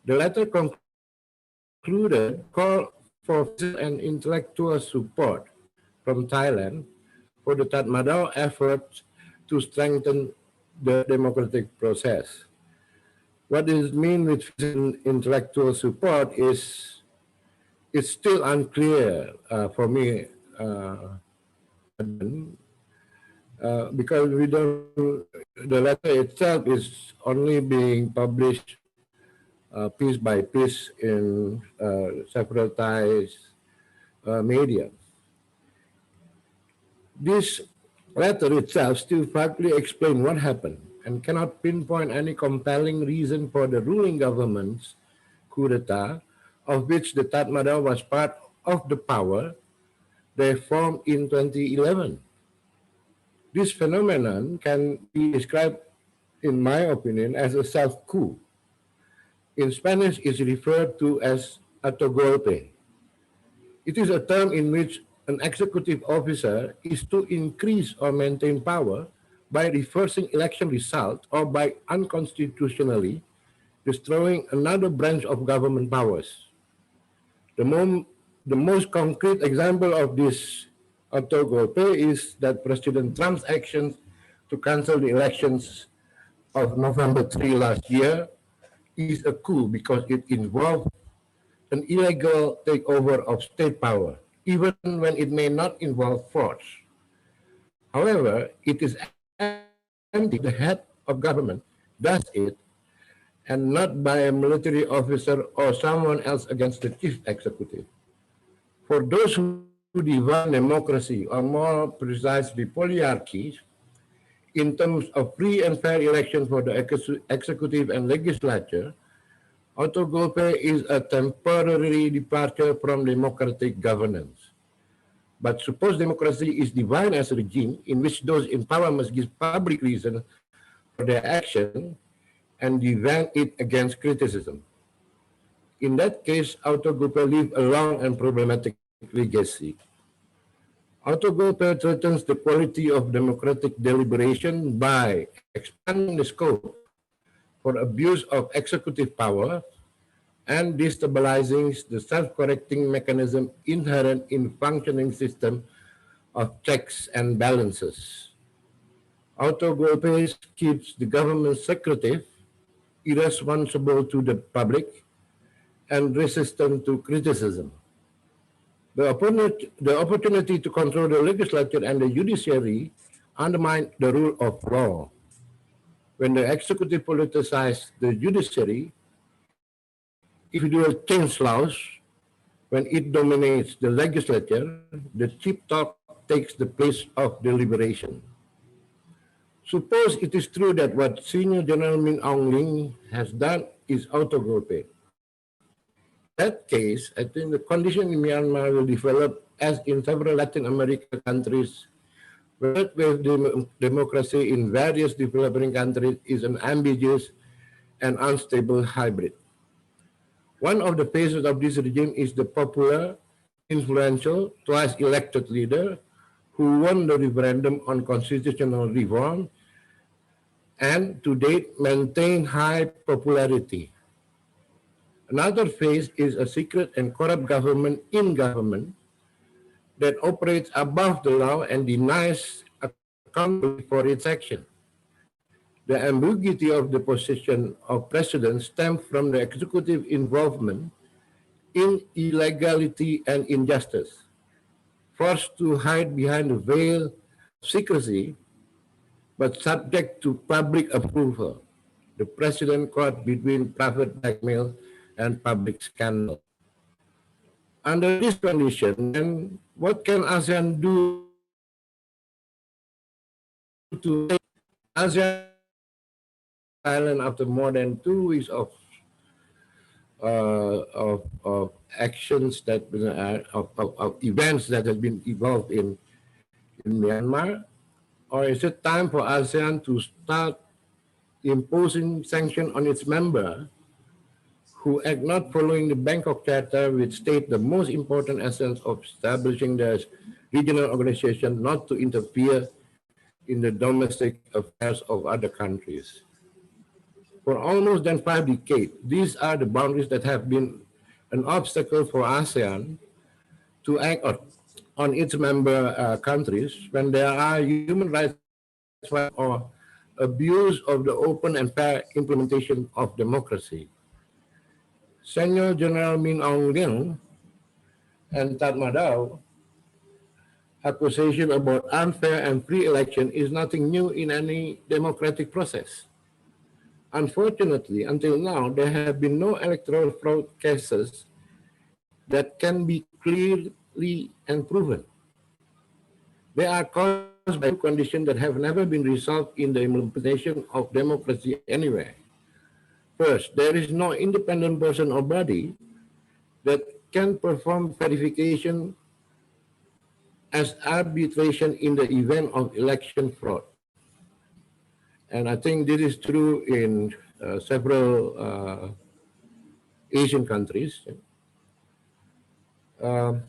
The letter concluded call for physical and intellectual support from Thailand for the Tatmadaw efforts to strengthen the democratic process. What does it mean with physical and intellectual support is it's still unclear for me because we don't. The letter itself is only being published piece by piece in several Thai media. This letter itself still partly explains what happened and cannot pinpoint any compelling reason for the ruling government's coup d'etat, of which the Tatmadaw was part of the power they formed in 2011. This phenomenon can be described, in my opinion, as a self-coup. In Spanish, it's referred to as autogolpe. It is a term in which an executive officer is to increase or maintain power by reversing election results or by unconstitutionally destroying another branch of government powers. The most concrete example of this autogolpe is that President Trump's actions to cancel the elections of November 3 last year is a coup because it involved an illegal takeover of state power, even when it may not involve force. However, it is empty the head of government does it, and not by a military officer or someone else against the chief executive. For those who define democracy, or more precisely polyarchy, in terms of free and fair elections for the executive and legislature, autogolpe is a temporary departure from democratic governance. But suppose democracy is defined as a regime in which those in power must give public reason for their action and defend it against criticism. In that case, autogolpe leave a long and problematic legacy. Autogolpe threatens the quality of democratic deliberation by expanding the scope for abuse of executive power and destabilizing the self-correcting mechanism inherent in functioning system of checks and balances. Autogolpe keeps the government secretive, irresponsible to the public, and resistant to criticism. The opportunity to control the legislature and the judiciary undermine the rule of law. When the executive politicizes the judiciary, individual change laws. When it dominates the legislature, the cheap talk takes the place of deliberation. Suppose it is true that what Senior General Aung has done is autogolpe. In that case, I think the condition in Myanmar will develop as in several Latin American countries, where democracy in various developing countries is an ambiguous and unstable hybrid. One of the phases of this regime is the popular, influential, twice elected leader who won the referendum on constitutional reform and to date maintain high popularity. Another phase is a secret and corrupt government in government that operates above the law and denies accountability for its action. The ambiguity of the position of president stems from the executive involvement in illegality and injustice. Forced to hide behind the veil of secrecy, but subject to public approval, the president caught between private blackmail and public scandal. Under this condition, then what can ASEAN do to make ASEAN silent after more than 2 weeks of actions that of events that have been involved in Myanmar? Or is it time for ASEAN to start imposing sanctions on its members who act not following the Bangkok Charter, which state the most important essence of establishing the regional organization not to interfere in the domestic affairs of other countries? For almost 5 decades, these are the boundaries that have been an obstacle for ASEAN to act on its member countries when there are human rights or abuse of the open and fair implementation of democracy. Senior General Aung and Tatmadaw accusation about unfair and free election is nothing new in any democratic process. Unfortunately, until now, there have been no electoral fraud cases that can be clearly and proven. They are caused by conditions that have never been resolved in the implementation of democracy anywhere. First, there is no independent person or body that can perform verification as arbitration in the event of election fraud. And I think this is true in several Asian countries. Then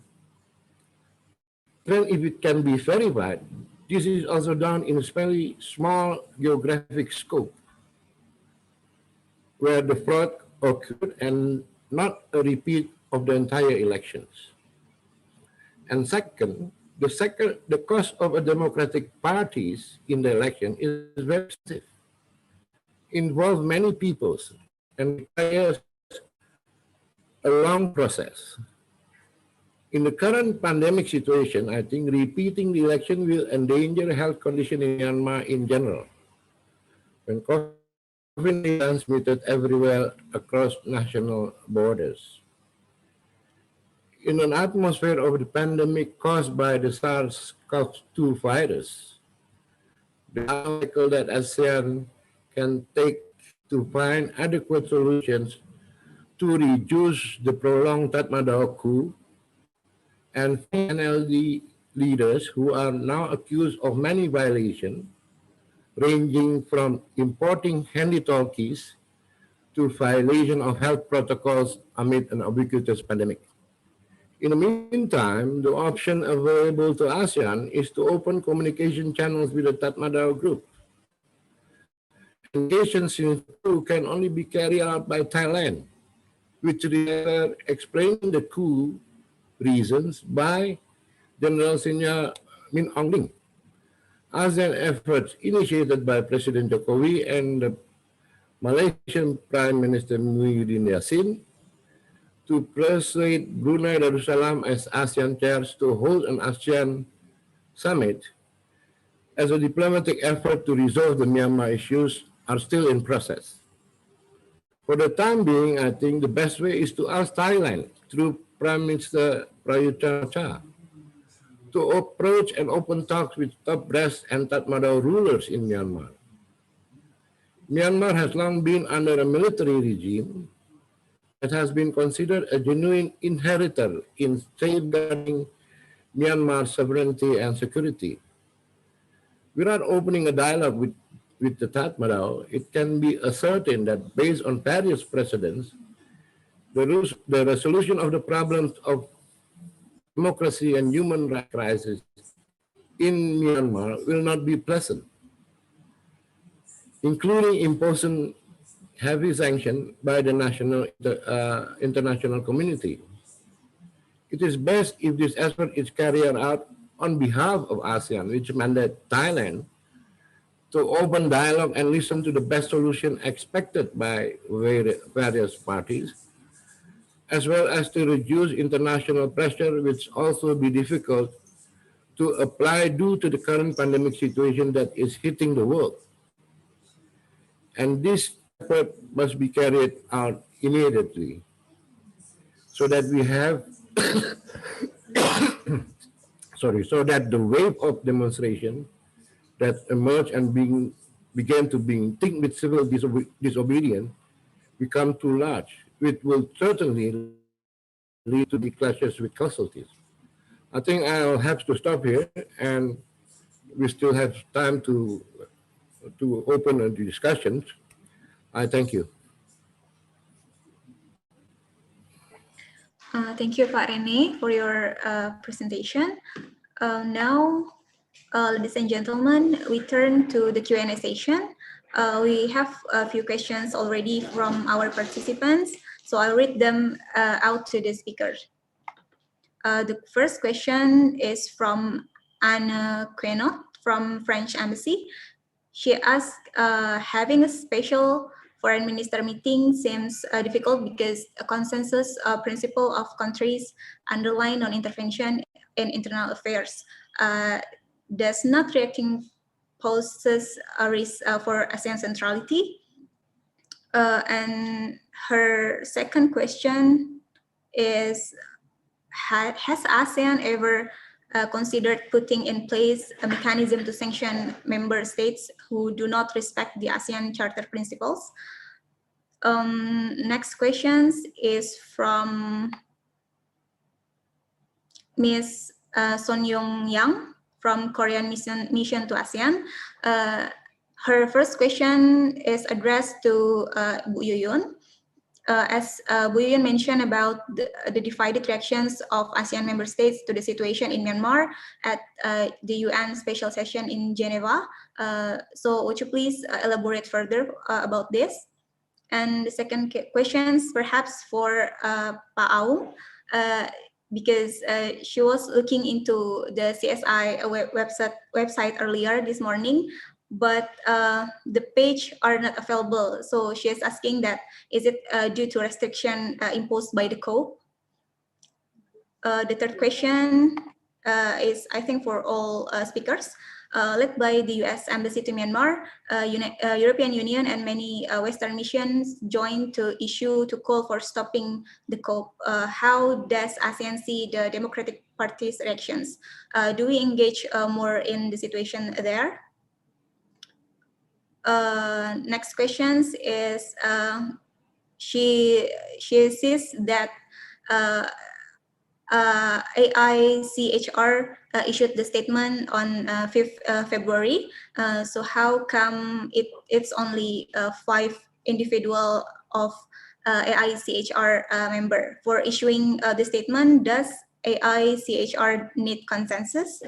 if it can be verified, this is also done in a very small geographic scope, where the fraud occurred and not a repeat of the entire elections. And second, the cost of a democratic parties in the election is very expensive, involves many peoples, and requires a long process. In the current pandemic situation, I think repeating the election will endanger health condition in Myanmar in general. When COVID is transmitted everywhere across national borders. In an atmosphere of the pandemic caused by the SARS-CoV-2 virus, the article that ASEAN can take to find adequate solutions to reduce the prolonged Tatmadaw coup and NLD leaders who are now accused of many violations, ranging from importing handy-talkies to violation of health protocols amid an ubiquitous pandemic. In the meantime, the option available to ASEAN is to open communication channels with the Tatmadaw group. Engagement since the coup can only be carried out by Thailand, which explained the coup reasons by General Senior Min Aung. ASEAN efforts initiated by President Jokowi and the Malaysian Prime Minister Muhyiddin Yassin to persuade Brunei Darussalam as ASEAN chairs to hold an ASEAN summit as a diplomatic effort to resolve the Myanmar issues are still in process. For the time being, I think the best way is to ask Thailand through Prime Minister Prayut Chan-o-cha to approach and open talks with top brass and Tatmadaw rulers in Myanmar. Myanmar has long been under a military regime that has been considered a genuine inheritor in safeguarding Myanmar's sovereignty and security. Without opening a dialogue with the Tatmadaw, it can be ascertained that based on various precedents, the resolution of the problems of democracy and human rights crisis in Myanmar will not be pleasant, including imposing heavy sanction by the international community. It is best if this effort is carried out on behalf of ASEAN, which mandate Thailand to open dialogue and listen to the best solution expected by various parties, as well as to reduce international pressure, which also be difficult to apply due to the current pandemic situation that is hitting the world. And this effort must be carried out immediately so that we have, so that the wave of demonstration that emerged and began to be thick with civil disobedience become too large, which will certainly lead to the clashes with casualties. I think I'll have to stop here, and we still have time to open the discussions. I thank you. Thank you, Pak Rene, for your presentation. Now, ladies and gentlemen, we turn to the Q&A session. We have a few questions already from our participants, so I'll read them out to the speakers. The first question is from Anne Quenot from French Embassy. She asked, having a special foreign minister meeting seems difficult because a consensus principle of countries underline non-intervention in internal affairs. Does not reacting poses a risk for ASEAN centrality? And her second question is, has ASEAN ever considered putting in place a mechanism to sanction member states who do not respect the ASEAN Charter principles? Next question is from Ms. Son Yong Yang from Korean Mission to ASEAN. Her first question is addressed to Bu Yuyun. As Bu Yuyun mentioned about the divided reactions of ASEAN member states to the situation in Myanmar at the UN special session in Geneva. So would you please elaborate further about this? And the second question is perhaps for Pa Aung, because she was looking into the CSI website earlier this morning, but the page are not available. So she is asking that, is it due to restriction imposed by the Coup? The third question is, I think, for all speakers. Led by the US Embassy to Myanmar, European Union and many Western missions joined to call for stopping the coup. How does ASEAN see the Democratic Party's reactions? Do we engage more in the situation there? Next question is, she sees that AICHR issued the statement on 5th February. So how come it's only 5 individual of AICHR member for issuing the statement? Does AICHR need consensus?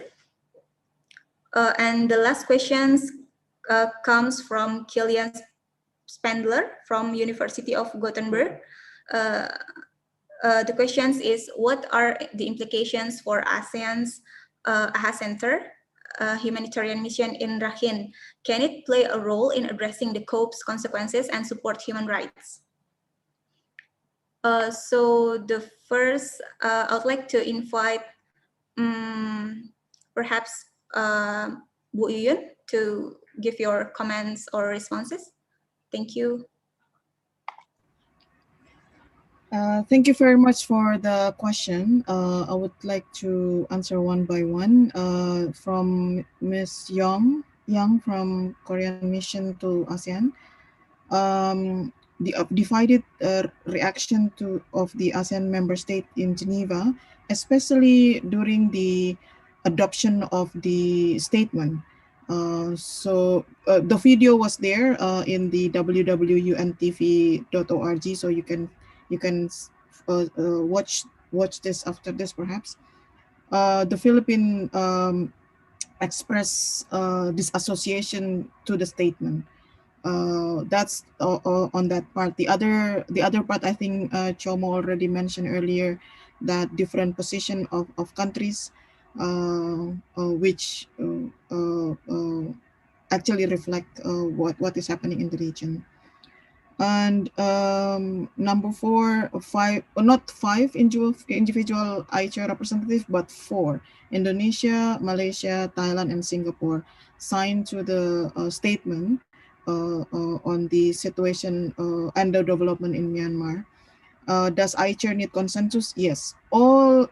And the last questions comes from Kilian Spendler from University of Gothenburg. The questions is, what are the implications for ASEAN's AHA Center humanitarian mission in Rakhine? Can it play a role in addressing the COPE's consequences and support human rights? So the first, I would like to invite perhaps Bu Yuyun to give your comments or responses. Thank you. Thank you very much for the question. I would like to answer one by one. From Ms. Young from Korean Mission to ASEAN. The divided reaction of the ASEAN member state in Geneva, especially during the adoption of the statement. So the video was there in the www.untv.org, so you can watch this after this perhaps. The Philippine express disassociation to the statement. That's on that part. The other part, I think Chomo already mentioned earlier, that different position of countries which actually reflect what is happening in the region. And number 4, 5, not 5 individual IHR representatives, but 4. Indonesia, Malaysia, Thailand, and Singapore signed to the statement on the situation and the development in Myanmar. Does IHR need consensus? Yes. All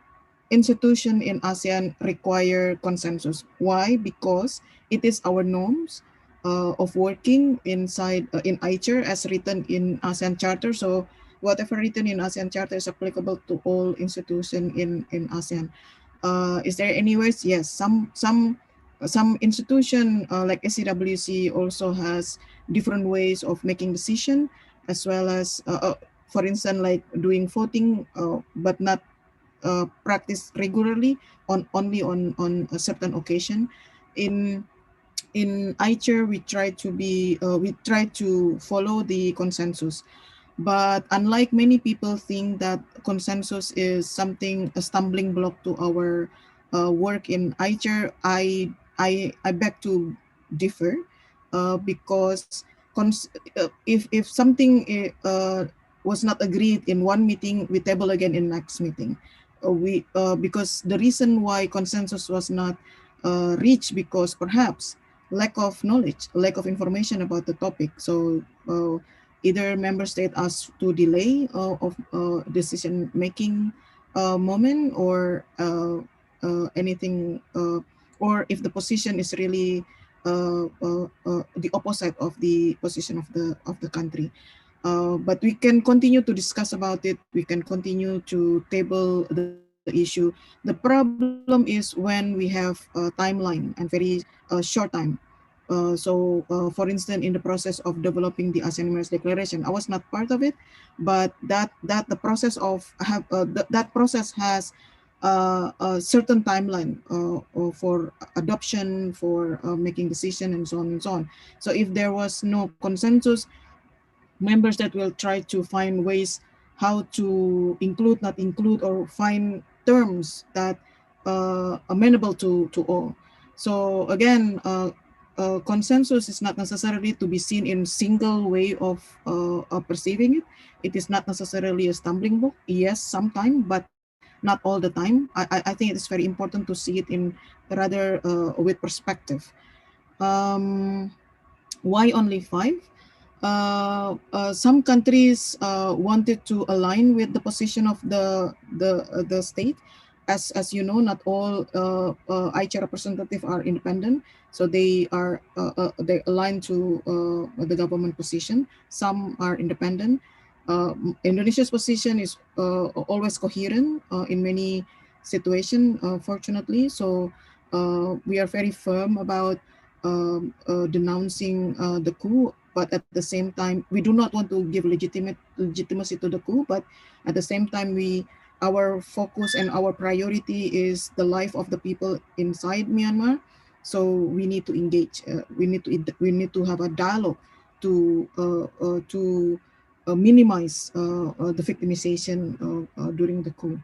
institutions in ASEAN require consensus. Why? Because it is our norms of working inside in IHR as written in ASEAN Charter. So whatever written in ASEAN Charter is applicable to all institutions in ASEAN. Is there any ways? Yes. Some institution like SCWC also has different ways of making decision, as well as for instance, like doing voting, but not practice regularly, only on a certain occasion. In IHR, we try to follow the consensus. But unlike many people think that consensus is a stumbling block to our work in IHR, I beg to differ, because if something was not agreed in one meeting, we table again in next meeting. Because the reason why consensus was not reached, because perhaps lack of knowledge, lack of information about the topic. So either member state asked to delay of decision making moment, or anything, or if the position is really the opposite of the position of the country. But we can continue to discuss about it. We can continue to table the issue. The problem is when we have a timeline and very short time. For instance, in the process of developing the ASEAN Members Declaration, I was not part of it, but that process has a certain timeline for adoption, for making decision, and so on and so on. So if there was no consensus, members that will try to find ways how to include, not include, or find terms that amenable to all. So again, consensus is not necessarily to be seen in single way of perceiving it. It is not necessarily a stumbling block. Yes, sometimes, but not all the time. I think it is very important to see it in rather with perspective. Why only 5? Some countries wanted to align with the position of the state. As you know, not all IHR representatives are independent, so they are they align to the government position. Some are independent. Indonesia's position is always coherent in many situations, fortunately. So we are very firm about denouncing the coup, but at the same time, we do not want to give legitimacy to the coup, but at the same time, our focus and our priority is the life of the people inside Myanmar. So we need to engage. We need to have a dialogue to minimize the victimization during the coup.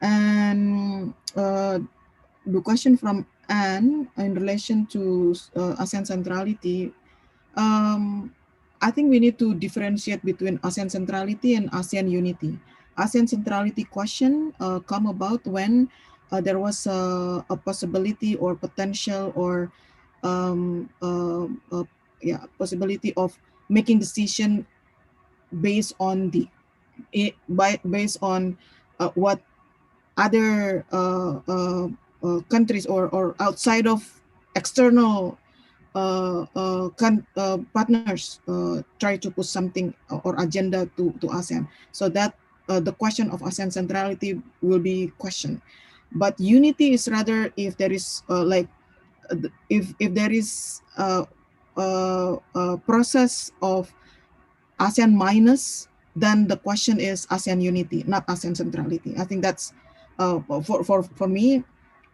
And the question from Anne in relation to ASEAN centrality, I think we need to differentiate between ASEAN centrality and ASEAN unity. ASEAN centrality question come about when there was a possibility or potential or possibility of making decision based on based on what other countries or outside of external partners try to push something or agenda to ASEAN. So that the question of ASEAN centrality will be questioned. But unity is rather if there is if there is a process of ASEAN minus, then the question is ASEAN unity, not ASEAN centrality. I think that's for me,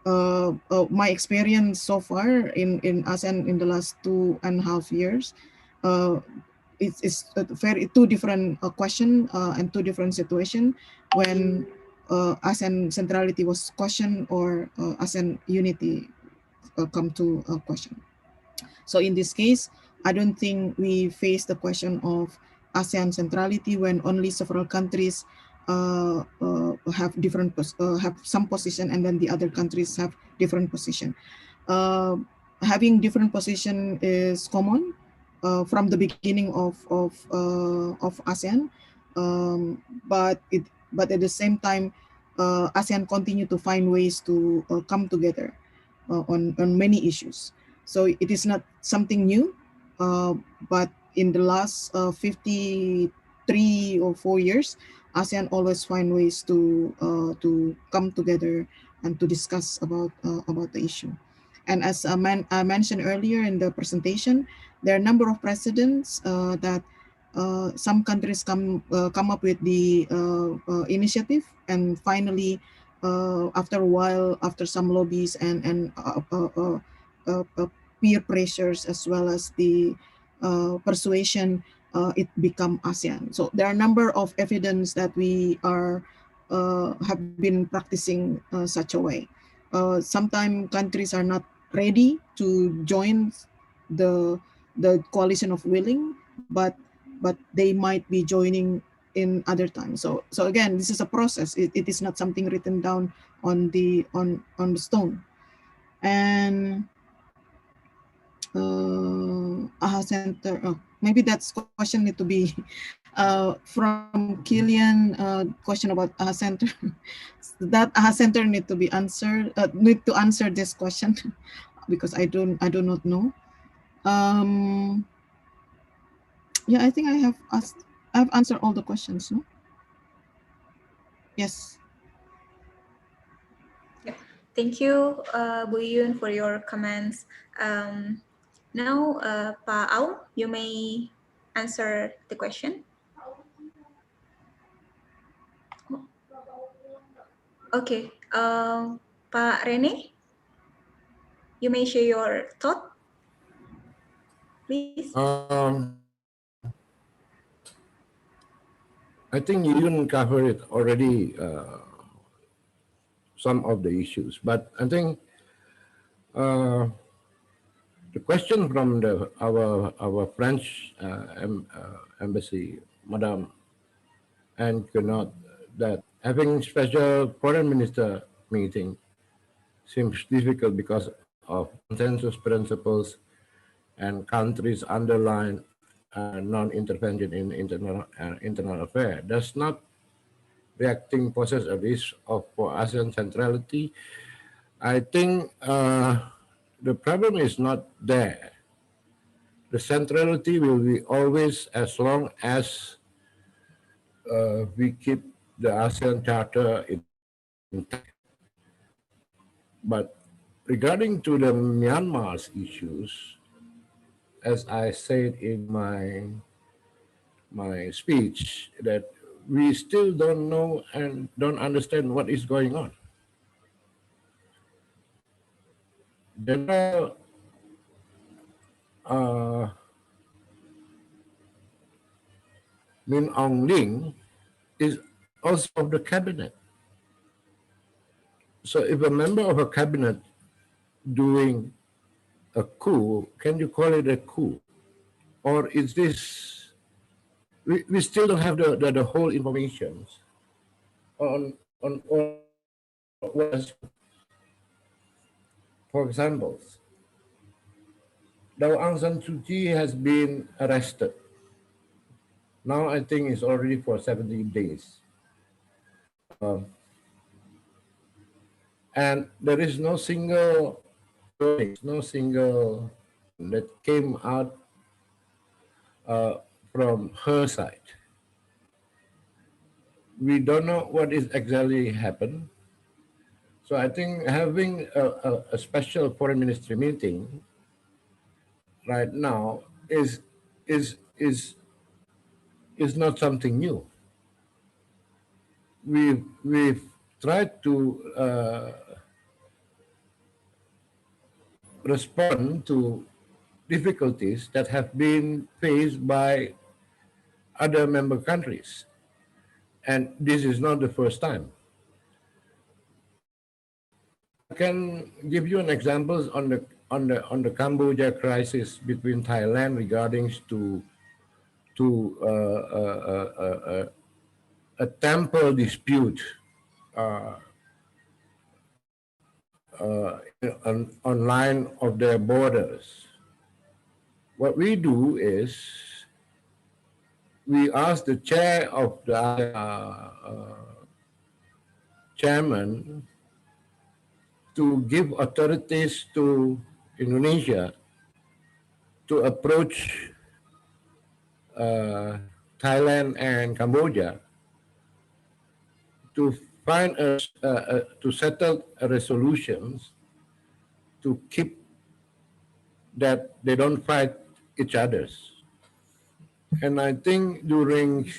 my experience so far in ASEAN in the last 2.5 years, it's a very two different question and two different situation when ASEAN centrality was questioned or ASEAN unity come to question. So in this case, I don't think we face the question of ASEAN centrality when only several countries have different have some position and then the other countries have different position. Having different position is common from the beginning of ASEAN, but at the same time, ASEAN continue to find ways to come together on many issues. So it is not something new, but in the last 53 or 4 years, ASEAN always find ways to come together and to discuss about the issue. And as I mentioned earlier in the presentation, there are a number of precedents that some countries come up with the initiative, and finally, after a while, after some lobbies and peer pressures as well as the persuasion, it become ASEAN. So there are a number of evidence that we are have been practicing such a way. Sometimes countries are not ready to join the coalition of willing, but they might be joining in other times. So again, this is a process. It is not something written down on the stone. And AHA Center. Oh, maybe that's question need to be from Killian. Question about AHA Center. That AHA Center need to be answered. Need to answer this question because I do not know. Yeah, I think I've answered all the questions. No? Yes. Thank you, Bu Yun, for your comments. Now, Pa Aung, you may answer the question. Okay, Pa Rene, you may share your thought, please. I think Yun covered it already, some of the issues, but I think the question from our French embassy, Madame and cannot that having special foreign minister meeting seems difficult because of consensus principles and countries underline non-intervention in internal affairs. Does not reacting poses a risk for ASEAN centrality? I think the problem is not there. The centrality will be always as long as we keep the ASEAN Charter intact. But regarding to the Myanmar's issues, as I said in my speech, that we still don't know and don't understand what is going on. General Hlaing is also of the cabinet. So if a member of a cabinet doing a coup, can you call it a coup? Or is this, we still don't have the whole information on what, for example, Aung San Suu Kyi has been arrested. Now I think it's already for 70 days. And there is no single that came out from her side. We don't know what is exactly happened. So I think having a special foreign ministry meeting right now is not something new. We've tried to respond to difficulties that have been faced by other member countries, and this is not the first time. I can give you an example on the Cambodia crisis between Thailand regarding to a temple dispute on line of their borders. What we do is we ask the chair of the chairman to give authorities to Indonesia to approach Thailand and Cambodia to find to settle resolutions to keep that they don't fight each others. And I think during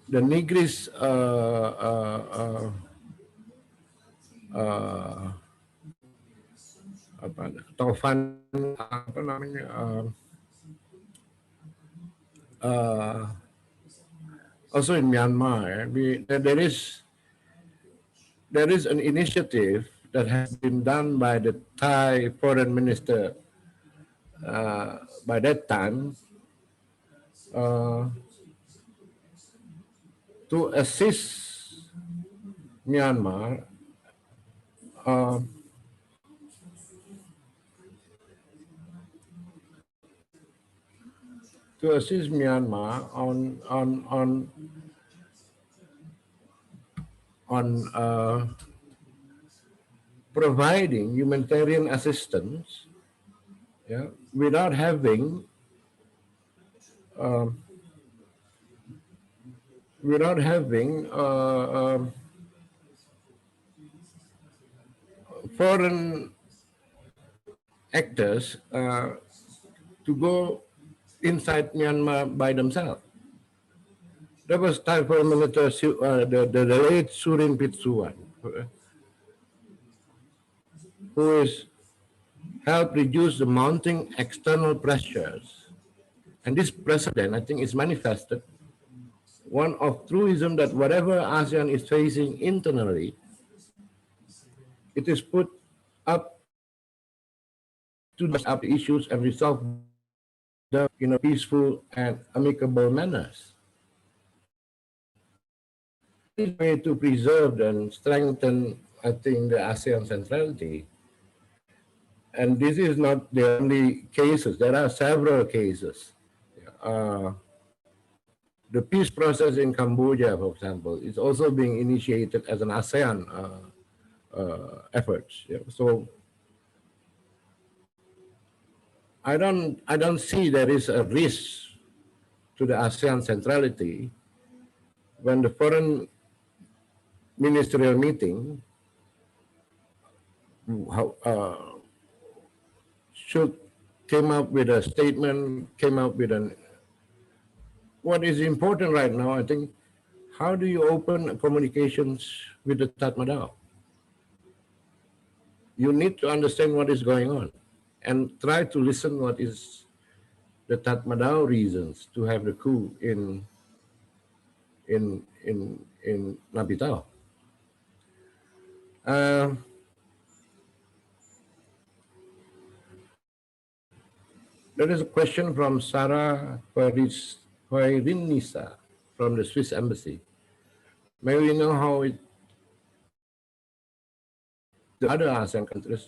the Nigris Taufan apa namanya also in Myanmar, there is an initiative that has been done by the Thai foreign minister by that time to assist Myanmar on providing humanitarian assistance, yeah, without having foreign actors to go inside Myanmar by themselves. That was time for the late Surin Pitsuwan, who is helped reduce the mounting external pressures. And this precedent, I think, is manifested one of truism that whatever ASEAN is facing internally, it is put up to the issues and resolve them in a peaceful and amicable manners. This way to preserve and strengthen, I think, the ASEAN centrality. And this is not the only cases. There are several cases. The peace process in Cambodia, for example, is also being initiated as an ASEAN effort. Yeah. So I don't see there is a risk to the ASEAN centrality when the foreign ministerial meeting should came up with a statement, came up with an. What is important right now, I think, how do you open communications with the Tatmadaw? You need to understand what is going on and try to listen what is the Tatmadaw reasons to have the coup in Napitao. There is a question from Sarah Hoirinisa from the Swiss Embassy. May we know how the other ASEAN countries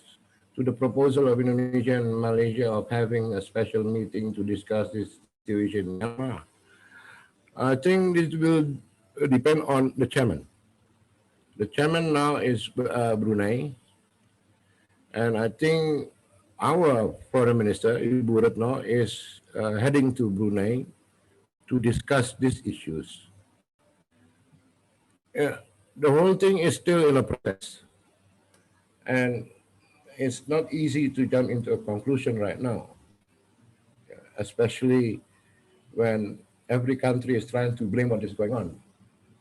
to the proposal of Indonesia and Malaysia of having a special meeting to discuss this situation in Myanmar? I think this will depend on the chairman. The chairman now is Brunei, and I think our foreign minister, Ibu Retno, is heading to Brunei to discuss these issues. The whole thing is still in a process, and it's not easy to jump into a conclusion right now, especially when every country is trying to blame what is going on.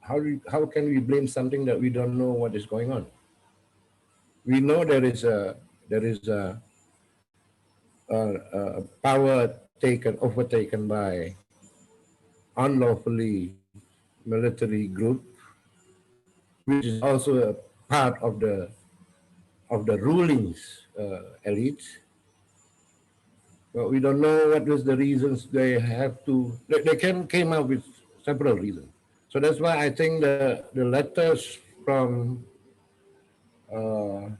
How can we blame something that we don't know what is going on? We know there is a power overtaken by unlawfully military group, which is also a part of the rulings elite. But we don't know what was the reasons they have to. They came up with several reasons. So that's why I think the letters from General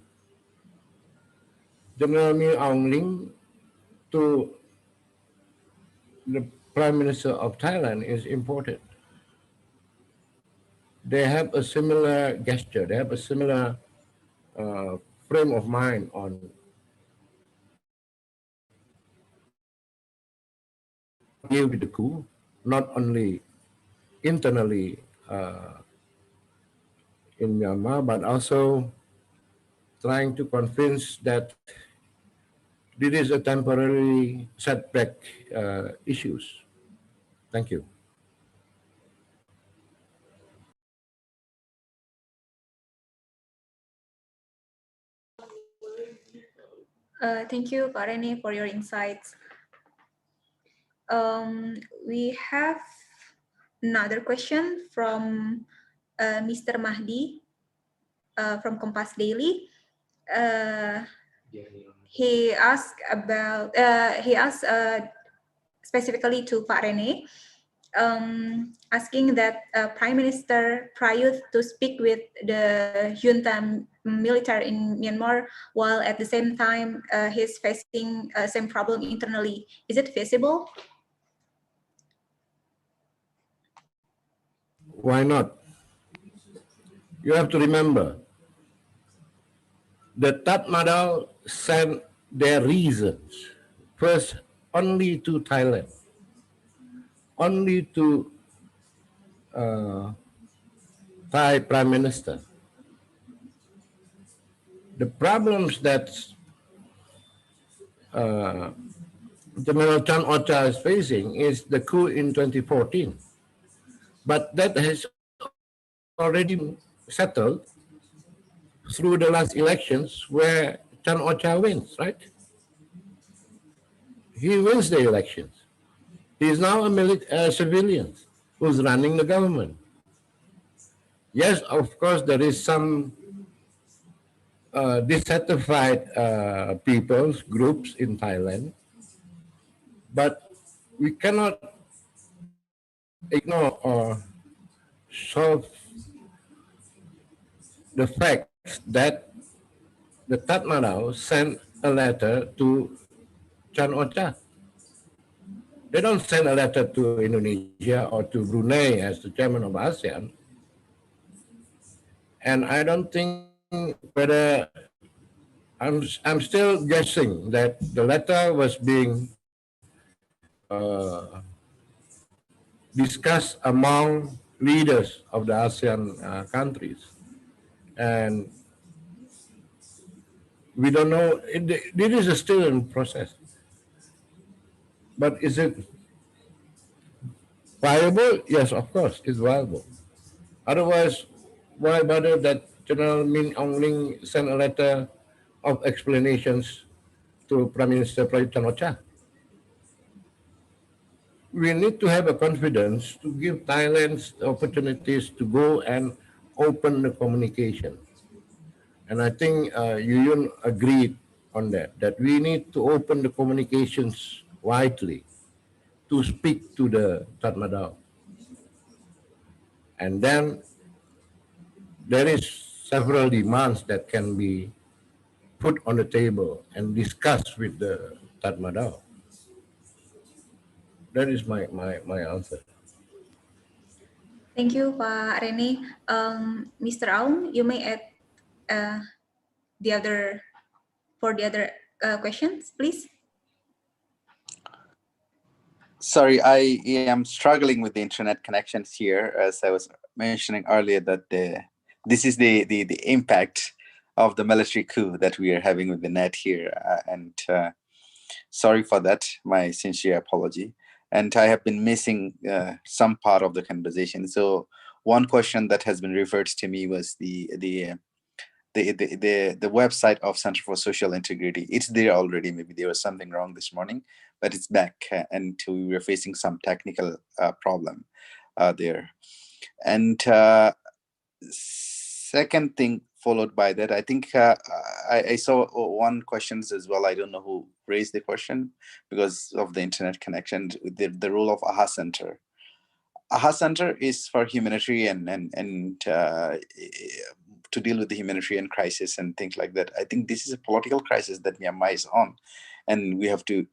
Aung to the Prime Minister of Thailand is important. They have a similar gesture. They have a similar frame of mind on deal with the coup, not only internally in Myanmar, but also trying to convince that this is a temporary setback issues. Thank you. Thank you, Pak Rene, for your insights. We have another question from Mr. Mahdi from Kompas Daily. He asked about specifically to Pak Rene, asking that Prime Minister Prayut to speak with the junta military in Myanmar while at the same time he's facing same problem internally. Is it feasible? Why not? You have to remember, the Tatmadaw sent their reasons first only to Thailand, only to Thai Prime Minister. The problems that General Chan Ocha is facing is the coup in 2014. But that has already settled through the last elections where Chan Ocha wins, right? He wins the elections. He is now a civilian who's running the government. Yes, of course, there is some dissatisfied peoples, groups in Thailand, but we cannot ignore or solve the fact that the Tatmadaw sent a letter to Chan Ocha. They don't send a letter to Indonesia or to Brunei as the chairman of ASEAN. And I don't think whether I'm still guessing that the letter was being discussed among leaders of the ASEAN countries, and we don't know. This is still in process, but is it viable? Yes, of course, it's viable. Otherwise, why bother that General Min Aung Hlaing sent a letter of explanations to Prime Minister Prayut Chan-o-cha? We need to have a confidence to give Thailand opportunities to go and open the communication. And I think Yuyun agreed on that we need to open the communications widely to speak to the Tatmadaw. And then there is several demands that can be put on the table and discussed with the Tatmadaw. That is my answer. Thank you, Pak Rene. Mr. Aung, you may add the other questions, please. Sorry, I am struggling with the internet connections here, as I was mentioning earlier that this is the impact of the military coup that we are having with the net here, and sorry for that. My sincere apology. And I have been missing some part of the conversation. So one question that has been referred to me was the website of Center for Social Integrity. It's there already. Maybe there was something wrong this morning, but it's back, and we were facing some technical problem there. And second thing followed by that, I think I saw one questions as well. I don't know who raised the question because of the internet connection. The role of AHA Center. AHA Center is for humanitarian and to deal with the humanitarian crisis and things like that. I think this is a political crisis that Myanmar is on, and we have to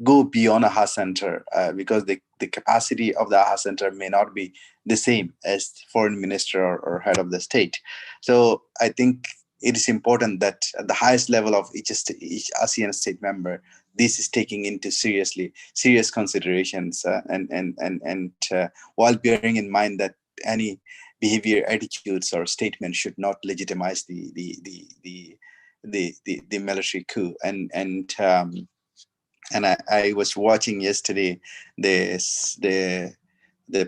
go beyond AHA Center because the capacity of the AHA Center may not be the same as foreign minister or head of the state. So I think it is important that at the highest level of each ASEAN state member, this is taking into serious considerations and while bearing in mind that any behavior, attitudes, or statements should not legitimize the military coup. And I was watching yesterday the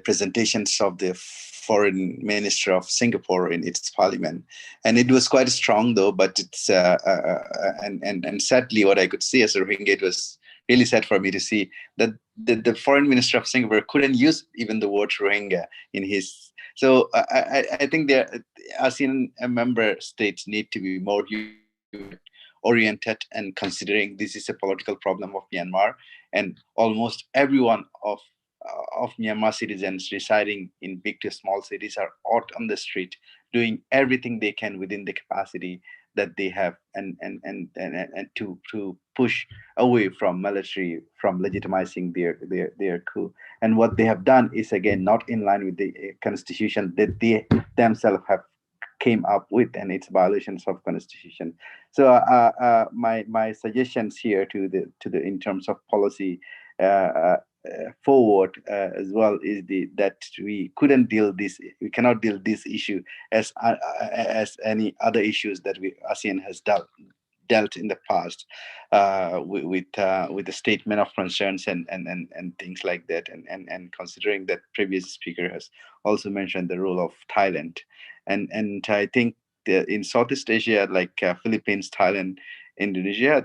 presentations of the foreign minister of Singapore in its parliament, and it was quite strong though. But it's and sadly, what I could see as a Rohingya, it was really sad for me to see that the foreign minister of Singapore couldn't use even the word Rohingya in his. So I think the ASEAN member states need to be more oriented and considering this is a political problem of Myanmar, and almost everyone of Myanmar citizens residing in big to small cities are out on the street doing everything they can within the capacity that they have and to push away from military, from legitimizing their coup. And what they have done is again not in line with the constitution that they themselves have came up with, and its violations of constitution. So my suggestions here to the in terms of policy forward as well is that we cannot deal this issue as any other issues that ASEAN has dealt in the past with the statement of concerns and things like that, and considering that previous speaker has also mentioned the role of Thailand, and I think in Southeast Asia, like Philippines, Thailand, Indonesia,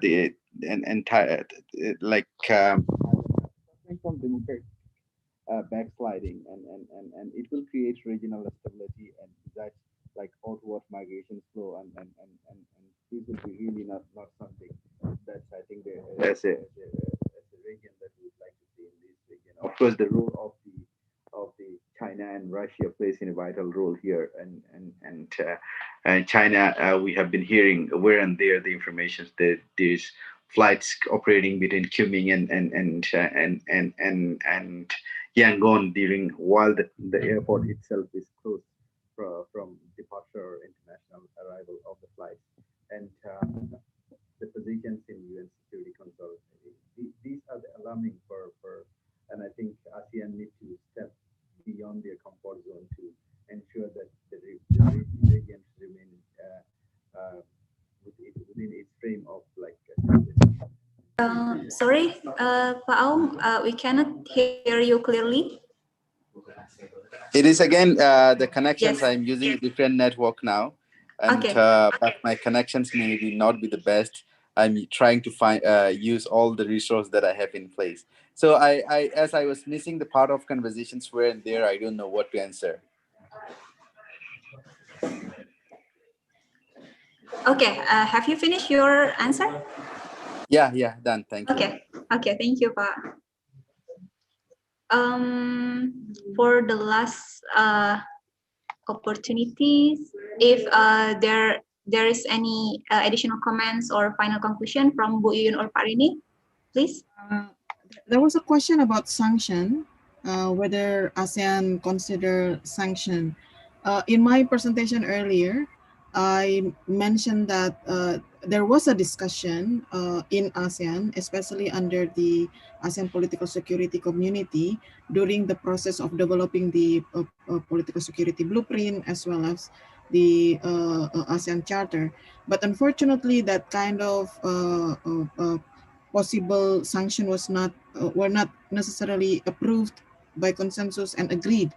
from democratic backsliding, and it will create regional stability and besides like outward migration flow, and this will be really not something that I think as a region that we would like to see in this region. Of course, the role of the China and Russia plays in a vital role here, and China, we have been hearing where and there the information that there's flights operating between Kunming and Yangon during while the airport itself is closed from departure or international arrival of the flight. And beyond their comfort zone to ensure that the region remain within its frame of like. Sorry, Pak Aung, we cannot hear you clearly. It is again the connections. Yes. I'm using a different network now, and Okay. but my connections may not be the best. I'm trying to find use all the resources that I have in place. So as I was missing the part of conversations where and there, I don't know what to answer. Okay. Have you finished your answer? Yeah, done. Thank you. Okay. Thank you, Pak. For the last opportunities, if there is any additional comments or final conclusion from Bu Yuyun or Pak Rini, please. There was a question about sanction, whether ASEAN consider sanction. In my presentation earlier, I mentioned that there was a discussion in ASEAN, especially under the ASEAN Political Security Community, during the process of developing the political security blueprint as well as the ASEAN Charter. But unfortunately, that kind of possible sanction were not necessarily approved by consensus and agreed.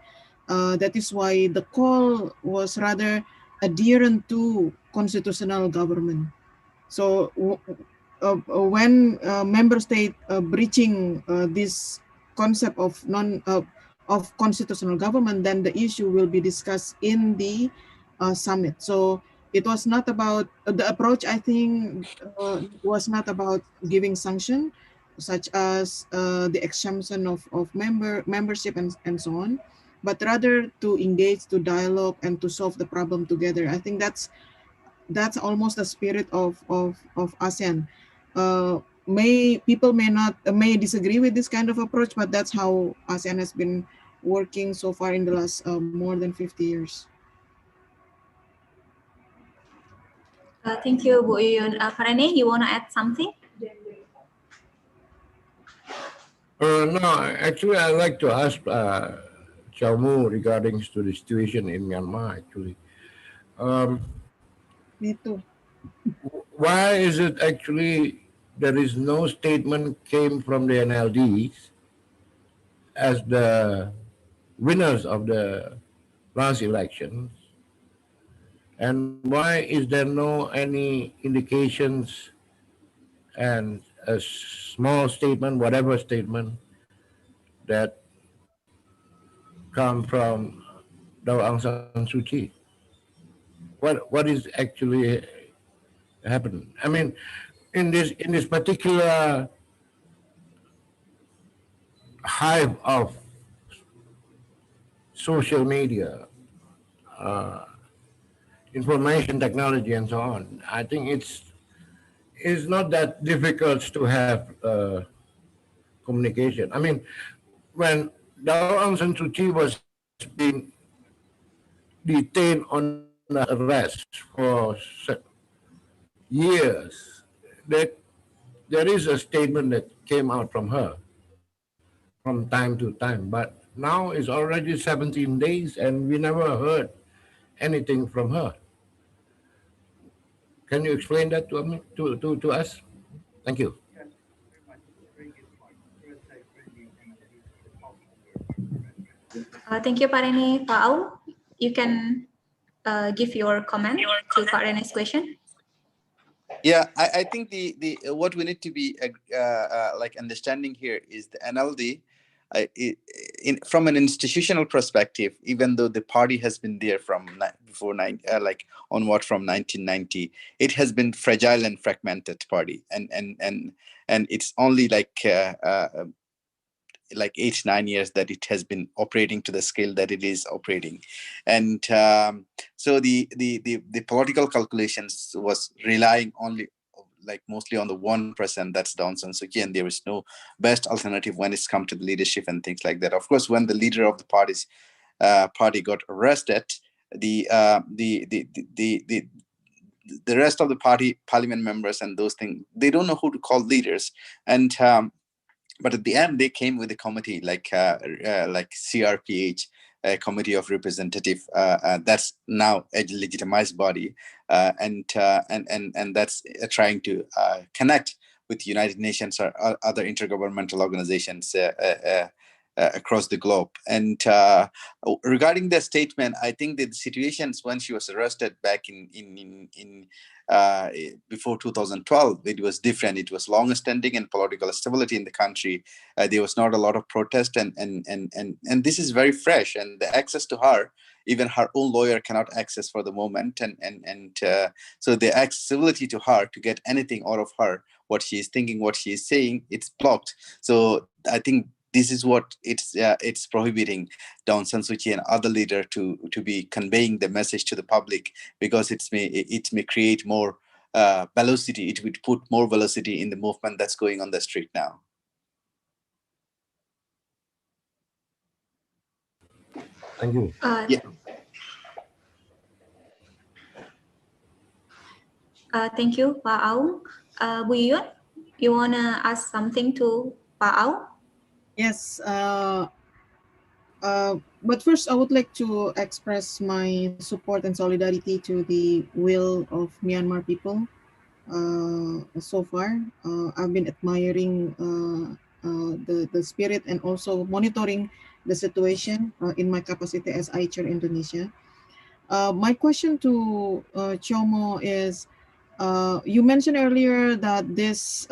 That is why the call was rather adherent to constitutional government. So when member state breaching this concept of of constitutional government, then the issue will be discussed in the summit. So it was not about the approach. I think was not about giving sanction, such as the exemption of membership and so on, but rather to engage, to dialogue, and to solve the problem together. I think that's almost the spirit of ASEAN. People may disagree with this kind of approach, but that's how ASEAN has been working so far in the last more than 50 years. Thank you, Bu Yuyun. Pak Rene, you want to add something? No, actually, I'd like to ask Chow Mu regarding to the situation in Myanmar, actually. Me too. Why is it actually there is no statement came from the NLDs as the winners of the last elections? And why is there no any indications and a small statement, whatever statement, that come from Aung San Suu Kyi? What is actually happening? I mean, in this particular hive of social media, information technology, and so on, I think it's not that difficult to have communication. I mean, when Aung San Suu Kyi was being detained on arrest for years, that there is a statement that came out from her from time to time, but now it's already 17 days and we never heard anything from her. Can you explain that to us? Thank you. Thank you, Pak Rene. Pak Aung, you can give your comment to Pak Rene's question. Yeah, I think the what we need to be like understanding here is the NLD. From an institutional perspective, even though the party has been there from before like onward from 1990, it has been fragile and fragmented party, and it's only like 8-9 years that it has been operating to the scale that it is operating, and so the political calculations was relying only mostly on the 1%, that's Aung San Suu Kyi, and there is no best alternative when it's come to the leadership and things like that. Of course, when the leader of the party got arrested, the rest of the parliament members and those things, they don't know who to call leaders, and but at the end they came with a committee like CRPH, a committee of representative that's now a legitimized body, and that's trying to connect with United Nations or other intergovernmental organizations across the globe. And regarding the statement, I think that the situations when she was arrested back in before 2012, it was different. It was long standing and political stability in the country. There was not a lot of protest, and this is very fresh. And the access to her, even her own lawyer cannot access for the moment, and so the accessibility to her to get anything out of her, what she is thinking, what she is saying, it's blocked. So I think this is what it's prohibiting Aung San Suu Kyi and other leaders to be conveying the message to the public, because it may create more velocity. It would put more velocity in the movement that's going on the street now. Thank you. Yeah. Thank you, Pak Aung. Bu Yuyun, you wanna ask something to Pak Aung? Yes. But first, I would like to express my support and solidarity to the will of Myanmar people. So far, I've been admiring the spirit and also monitoring the situation in my capacity as I chair Indonesia. My question to Chomo is, you mentioned earlier that this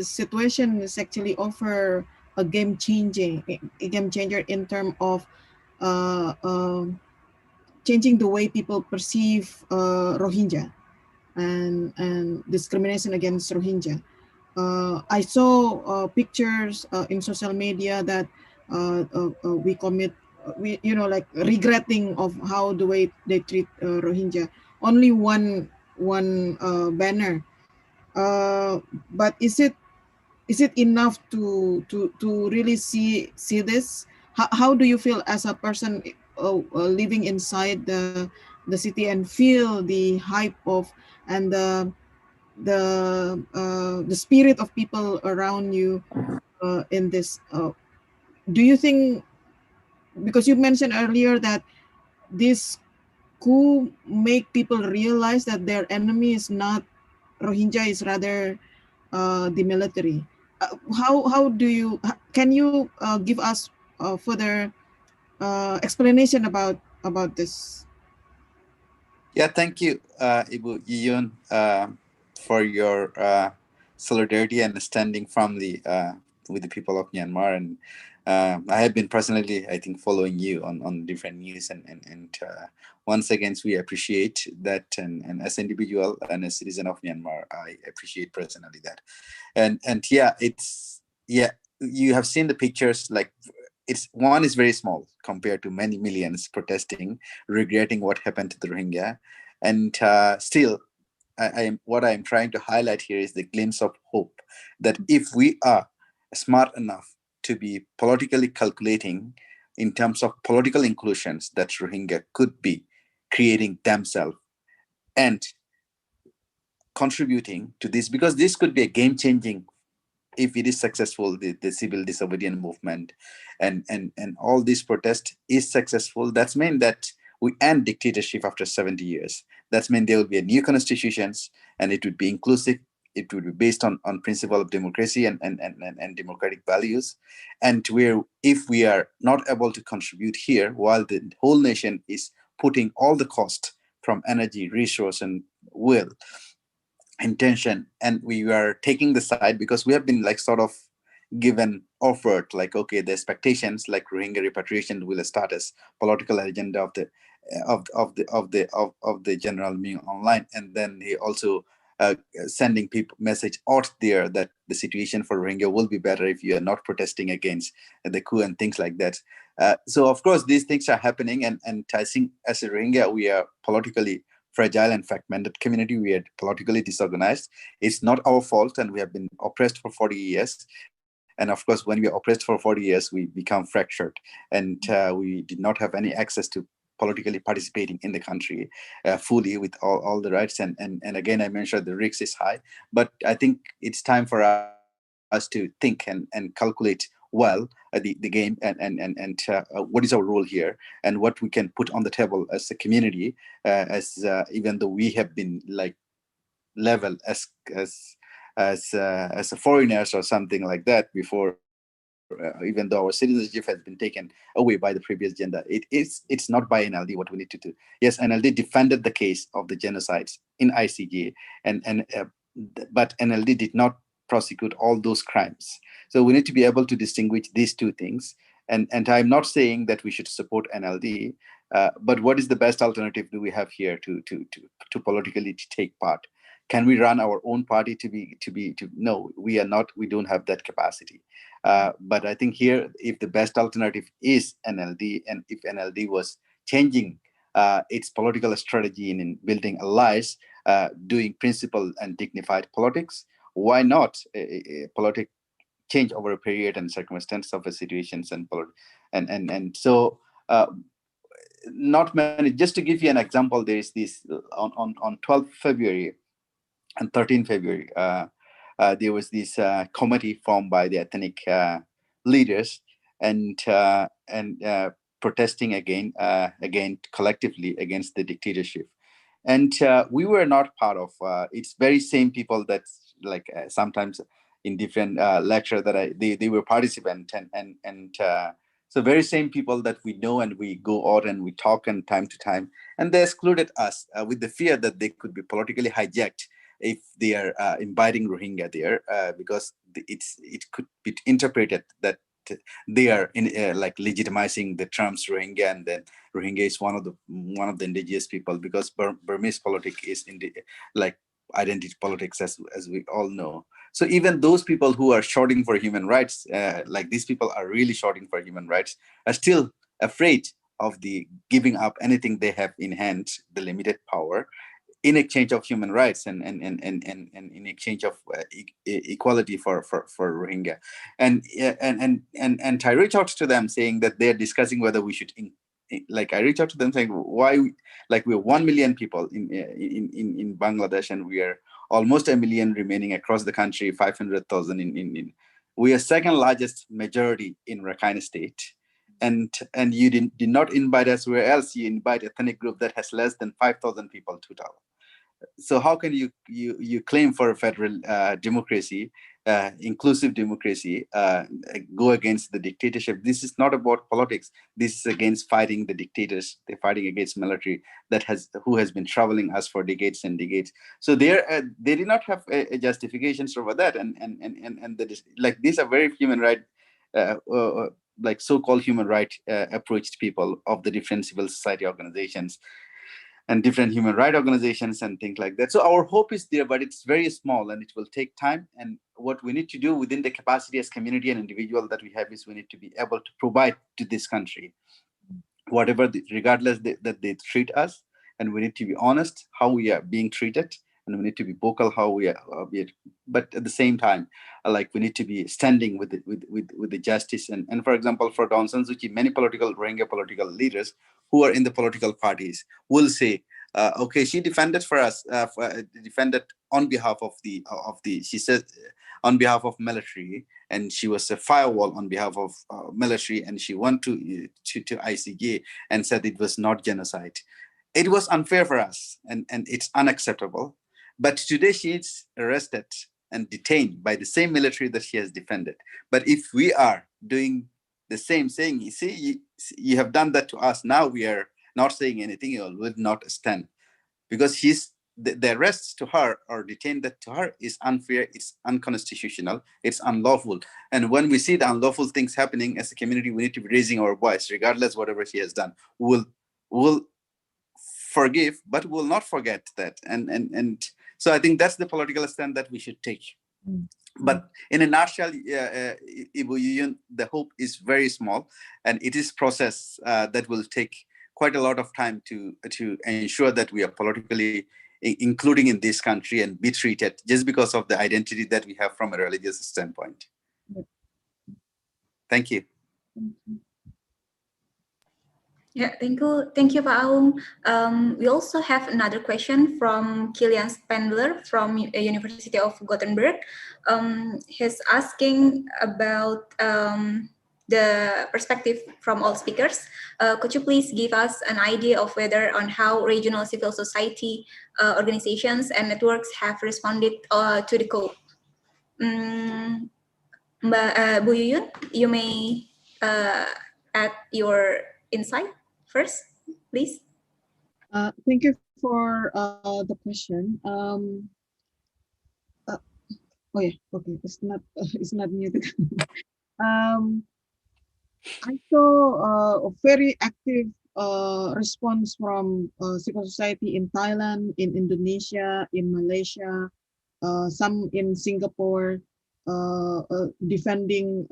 situation is actually offer a game changer in terms of changing the way people perceive Rohingya and discrimination against Rohingya. I saw pictures in social media that we commit, like regretting of how the way they treat Rohingya. Only one banner, but is it enough to really see this? How do you feel as a person living inside the city and feel the hype of and the spirit of people around you in this? Do you think, because you mentioned earlier that this coup make people realize that their enemy is not Rohingya, is rather the military? How do you, can you give us further explanation about this? Yeah, thank you, Ibu Yuyun, for your solidarity and standing firmly with the people of Myanmar. And I have been personally, I think, following you on different news, and once again, we appreciate that. And as an individual and a citizen of Myanmar, I appreciate personally that. And yeah, you have seen the pictures. Like, one is very small compared to many millions protesting, regretting what happened to the Rohingya. And still, what I'm trying to highlight here is the glimpse of hope that if we are smart enough to be politically calculating in terms of political inclusions that Rohingya could be creating themselves and contributing to this, because this could be a game-changing, if it is successful, the civil disobedience movement and all these protests is successful, that's mean that we end dictatorship after 70 years. That's mean there will be a new constitutions, and it would be inclusive. It would be based on principle of democracy and democratic values. And if we are not able to contribute here, while the whole nation is putting all the cost from energy, resource, and will, intention, and we are taking the side because we have been like sort of given offered, like, okay, the expectations like Rohingya repatriation will start as political agenda of the General Myint online, and then he also sending people message out there that the situation for Rohingya will be better if you are not protesting against the coup and things like that. So of course these things are happening, and I think as a Rohingya we are politically fragile and fragmented community. We are politically disorganized. It's not our fault, and we have been oppressed for 40 years. And of course, when we are oppressed for 40 years, we become fractured, and we did not have any access to politically participating in the country fully with all the rights. And again, I mentioned the risk is high, but I think it's time for us to think and calculate well the game, and what is our role here, and what we can put on the table as a community, even though we have been like leveled as a foreigners or something like that before, even though our citizenship has been taken away by the previous gender. It's not by NLD what we need to do. Yes, NLD defended the case of the genocides in ICJ, but NLD did not prosecute all those crimes. So we need to be able to distinguish these two things. And I'm not saying that we should support NLD, but what is the best alternative do we have here to politically take part? Can we run our own party no, we are not, we don't have that capacity. But I think here, if the best alternative is NLD, and if NLD was changing its political strategy in building allies, doing principled and dignified politics, why not politic change over a period and circumstance of a situations and so not many. Just to give you an example, there is this on 12th February and 13th February, there was this committee formed by the ethnic leaders and protesting again collectively against the dictatorship. And we were not part of it's very same people that like sometimes in different lecture that they were participant and so very same people that we know, and we go out and we talk and time to time, and they excluded us with the fear that they could be politically hijacked if they are inviting Rohingya there, because it could be interpreted that they are like legitimizing the terms Rohingya, and then Rohingya is one of the indigenous people, because Burmese politics is like identity politics, as we all know. So even those people who are shouting for human rights, like these people are really shouting for human rights, are still afraid of the giving up anything they have in hand, the limited power, in exchange of human rights and in exchange of equality for Rohingya. And I reach out to them saying that they're discussing whether we should like I reach out to them saying why like we're 1 million people in Bangladesh, and we are almost 1 million remaining across the country, 500,000 in we are second largest majority in Rakhine State. And you did not invite us where else you invite ethnic group that has less than 5,000 people total. So how can you claim for a federal democracy, inclusive democracy, go against the dictatorship? This is not about politics. This is against fighting the dictators. They're fighting against military who has been troubling us for decades and decades. So they did not have a justifications over that, and like these are very human right. Like so-called human rights approached people of the different civil society organizations and different human rights organizations and things like that. So our hope is there, but it's very small and it will take time. And what we need to do within the capacity as community and individual that we have is we need to be able to provide to this country whatever, regardless that they treat us. And we need to be honest how we are being treated. And we need to be vocal how we are, but at the same time, like we need to be standing with the justice. And for example, for Aung San Suu Kyi, many Rohingya political leaders who are in the political parties will say, okay, she defended for us, defended on behalf of she said on behalf of military, and she was a firewall on behalf of military, and she went to ICJ and said it was not genocide. It was unfair for us, and it's unacceptable. But today she is arrested and detained by the same military that she has defended. But if we are doing the same, saying, you see, you have done that to us, now we are not saying anything, you will not stand. Because the arrest to her or detained that to her is unfair, it's unconstitutional, it's unlawful. And when we see the unlawful things happening as a community, we need to be raising our voice, regardless whatever she has done. We'll forgive, but we'll not forget that. And so I think that's the political stand that we should take. But in a nutshell, the hope is very small, and it is process that will take quite a lot of time to ensure that we are politically including in this country and be treated just because of the identity that we have from a religious standpoint. Thank you. Yeah, thank you, Pak Aung. We also have another question from Kilian Spendler from University of Gothenburg. He's asking about the perspective from all speakers. Could you please give us an idea of whether on how regional civil society organizations and networks have responded to the coup? Bu Yuyun, you may add your insight first, please. Thank you for the question. Oh yeah, okay, it's not muted. I saw a very active response from civil society in Thailand, in Indonesia, in Malaysia, some in Singapore, defending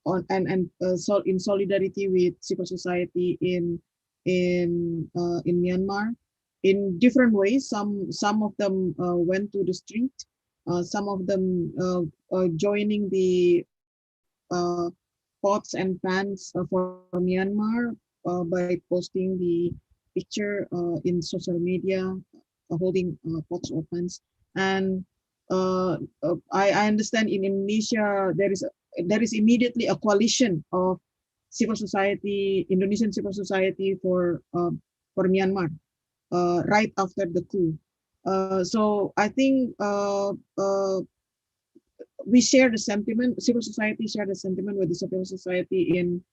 on and so in solidarity with civil society in Myanmar, in different ways. Some of them went to the street, some of them joining the pots and pans for Myanmar by posting the picture in social media, holding pots or pans. And I understand in Indonesia there is immediately a coalition of civil society, Indonesian civil society for Myanmar right after the coup. So I think we share the sentiment. Civil society share the sentiment with the civil society in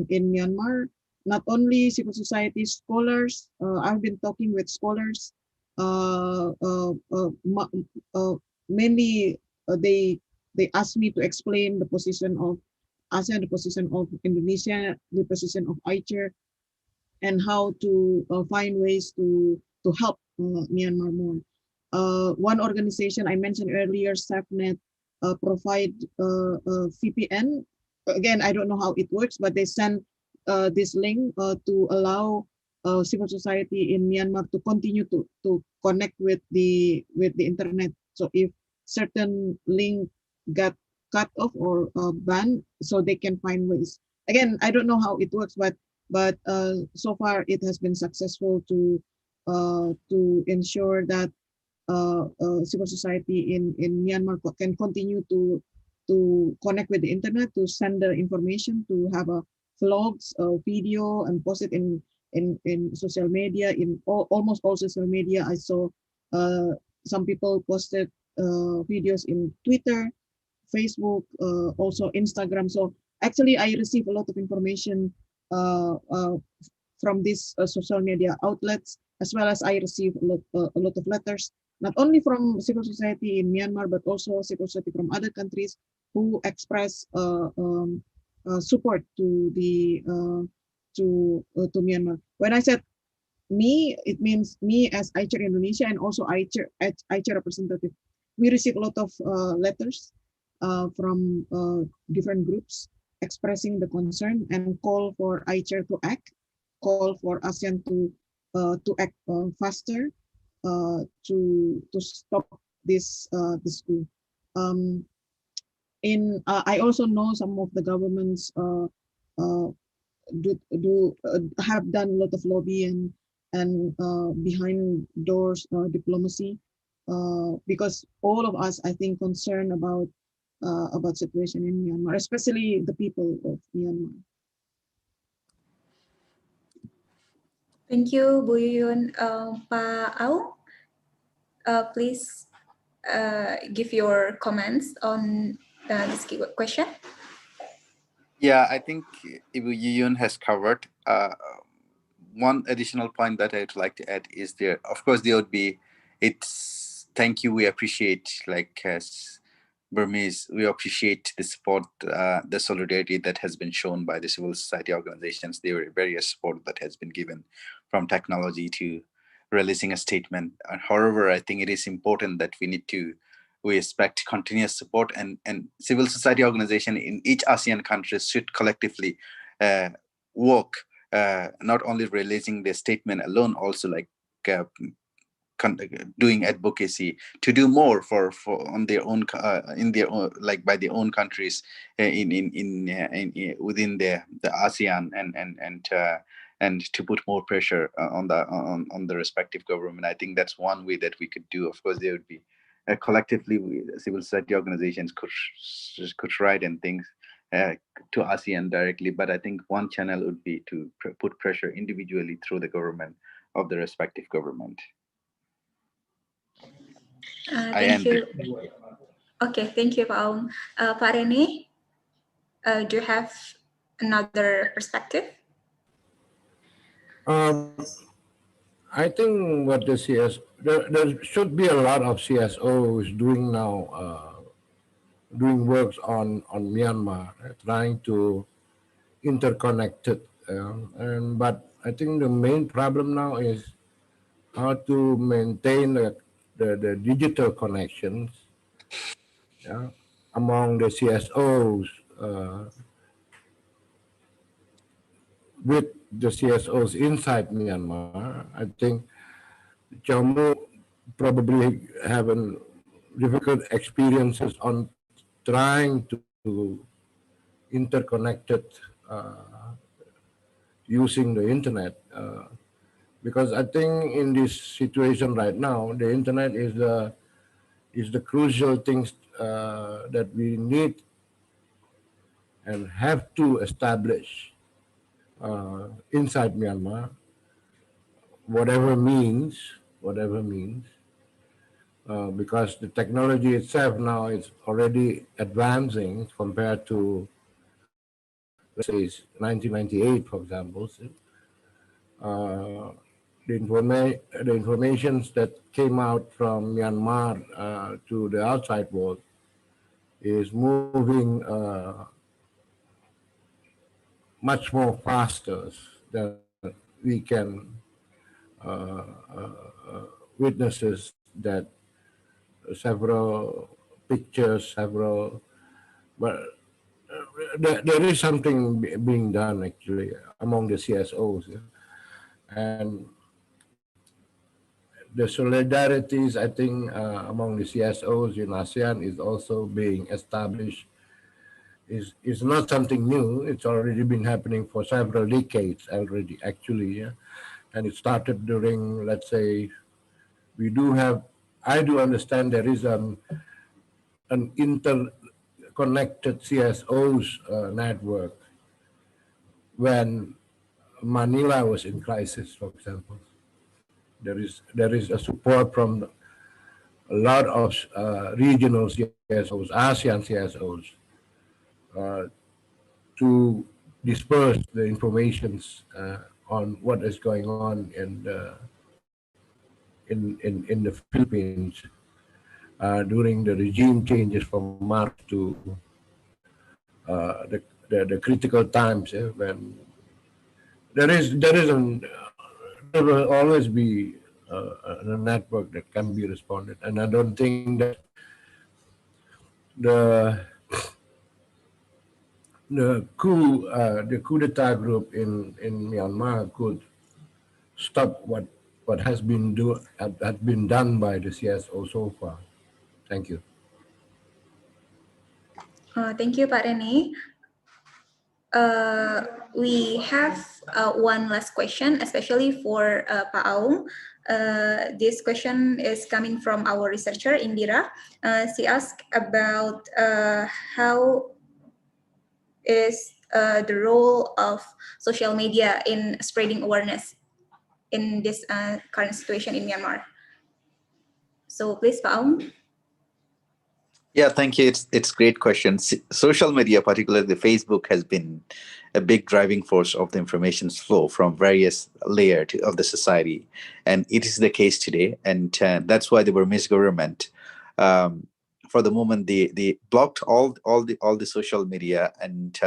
Myanmar. Not only civil society, scholars. I've been talking with scholars. Mainly, they asked me to explain the position of ASEAN, the position of Indonesia, the position of ICHR, and how to find ways to help Myanmar more. One organization I mentioned earlier, SafeNet, provide VPN. Again, I don't know how it works, but they send this link to allow civil society in Myanmar to continue to connect with the internet. So if certain link got cut off or banned, so they can find ways. Again, I don't know how it works, but so far it has been successful to ensure that civil society in Myanmar can continue to connect with the internet, to send the information, to have a vlogs, video, and post it in social media. In almost all social media, I saw some people posted videos in Twitter, Facebook, also Instagram. So actually, I receive a lot of information from these social media outlets, as well as I receive a lot of letters, not only from civil society in Myanmar, but also civil society from other countries who express support to the to Myanmar. When I said me, it means me as ICHR Indonesia and also ICHR representative. We receive a lot of letters from different groups expressing the concern and call for ICHR to act, call for ASEAN to act faster to stop this this coup. I also know some of the governments have done a lot of lobby and behind doors diplomacy because all of us, I think, concerned about situation in Myanmar, especially the people of Myanmar. Thank you, Bu Yuyun. Pak Aung, please give your comments on this question. Yeah, I think Ibu Yuyun has covered. One additional point that I'd like to add is there, of course, there would be, thank you, we appreciate, like as Burmese, we appreciate the support, the solidarity that has been shown by the civil society organizations. There were various support that has been given, from technology to releasing a statement. However, I think it is important that we expect continuous support, and civil society organization in each ASEAN country should collectively work, not only releasing the statement alone, also like doing advocacy to do more for on their own in their own, like by their own countries within the ASEAN and to put more pressure on the respective government. I think that's one way that we could do. Of course, there would be collectively civil society organizations could write and things to ASEAN directly, but I think one channel would be to put pressure individually through the government of the respective government. Thank you. Okay, thank you, Pak Aung. Pak Rene, do you have another perspective? I think what the there should be a lot of CSOs doing now, doing works on Myanmar, trying to interconnect it. But I think the main problem now is how to maintain the digital connections among the CSOs with the CSOs inside Myanmar. I think Jammu probably having difficult experiences on trying to interconnect it using the internet. Because I think in this situation right now, the internet is the crucial things that we need and have to establish inside Myanmar, whatever means, because the technology itself now is already advancing compared to, let's say, 1998, for example. The information that came out from Myanmar to the outside world is moving much more faster than we can witnesses that several pictures, but there is something being done actually among the CSOs, and the solidarities, I think, among the CSOs in ASEAN is also being established. Is not something new. It's already been happening for several decades already, actually, and it started during, let's say, I do understand there is an interconnected CSOs network when Manila was in crisis, for example. There is a support from a lot of regional CSOs, ASEAN CSOs, to disperse the informations on what is going on in the Philippines during the regime changes from March to the critical times, when there will always be a network that can be responded, and I don't think that the coup d'etat group in Myanmar could stop what has been done by the CSO so far. Thank you. Thank you, Pak Rene. We have one last question, especially for Pak Aung. This question is coming from our researcher, Indira. She asked about how is the role of social media in spreading awareness in this current situation in Myanmar. So please, Pak Aung. Yeah, thank you. It's great question. Social media, particularly Facebook, has been a big driving force of the information flow from various layers of the society, and it is the case today. And that's why the Burmese government, for the moment, they blocked all the social media, and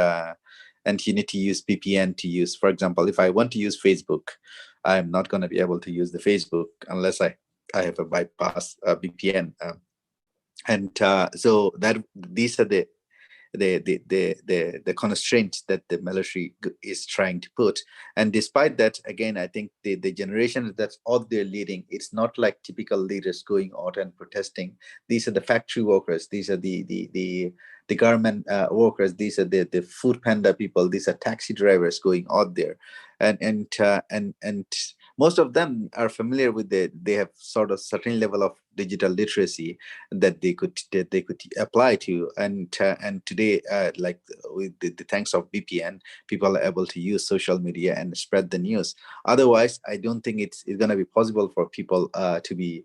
you need to use VPN to use. For example, if I want to use Facebook, I'm not going to be able to use the Facebook unless I have a bypass VPN. And so that these are the the constraints that the military is trying to put. And despite that, again, I think the generation that's out there leading, it's not like typical leaders going out and protesting. These are the factory workers. These are the garment workers. These are the food panda people. These are taxi drivers going out there, and most of them are familiar with they have sort of certain level of digital literacy that they could apply to, and today, like with the thanks of VPN, people are able to use social media and spread the news. Otherwise, I don't think it's going to be possible for people to be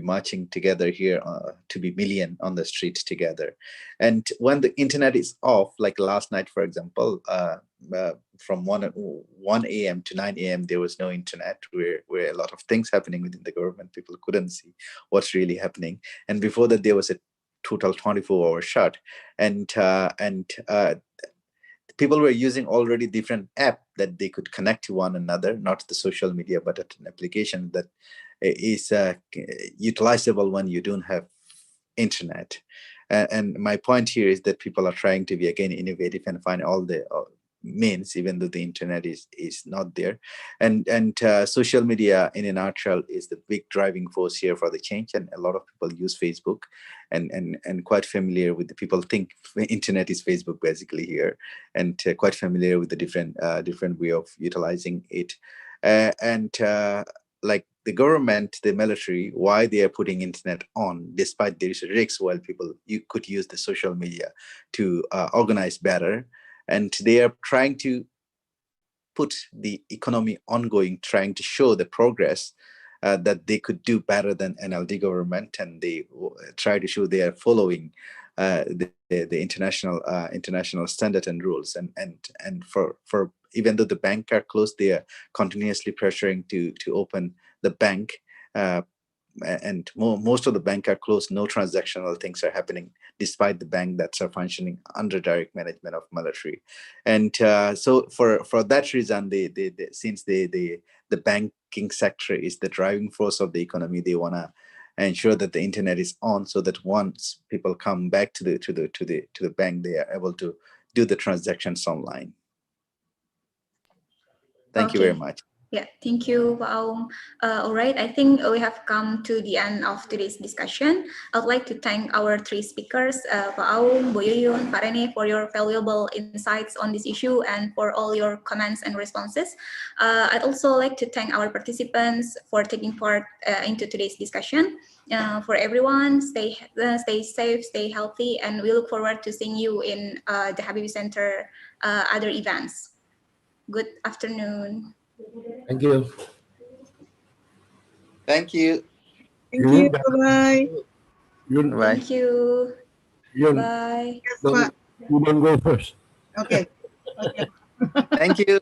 marching together here, to be million on the streets together. And when the internet is off, like last night, for example, from 1 a.m. to 9 a.m. there was no internet, where a lot of things happening within the government. People couldn't see what's really happening. And before that, there was a total 24-hour shut, and people were using already different app that they could connect to one another, not the social media, but an application that is utilizable when you don't have internet. And my point here is that people are trying to be, again, innovative and find all the means, even though the internet is not there. And social media, in a nutshell, is the big driving force here for the change. And a lot of people use Facebook, and quite familiar with the people think internet is Facebook basically here, and quite familiar with the different way of utilizing it. Like the government, the military, why they are putting internet on, despite there is a risk, while you could use the social media to organize better. And they are trying to put the economy ongoing, trying to show the progress that they could do better than NLD government, and they try to show they are following the international standard and rules. And for even though the bank are closed, they are continuously pressuring to open the bank. And most of the bank are closed. No transactional things are happening, despite the bank that's are functioning under direct management of military. And so for that reason, since the banking sector is the driving force of the economy, they want to ensure that the internet is on, so that once people come back to the bank, they are able to do the transactions online. Thank you very much. Yeah, thank you, Pak Aung. All right, I think we have come to the end of today's discussion. I'd like to thank our three speakers, Pak Aung, Bu Yuyun, Pak Rene, for your valuable insights on this issue and for all your comments and responses. I'd also like to thank our participants for taking part into today's discussion. For everyone, stay safe, stay healthy, and we look forward to seeing you in the Habibie Center other events. Good afternoon. Thank you. Thank you. Thank you. Bye-bye. Bye. Thank you. Bye. You don't go first. Okay. Thank you.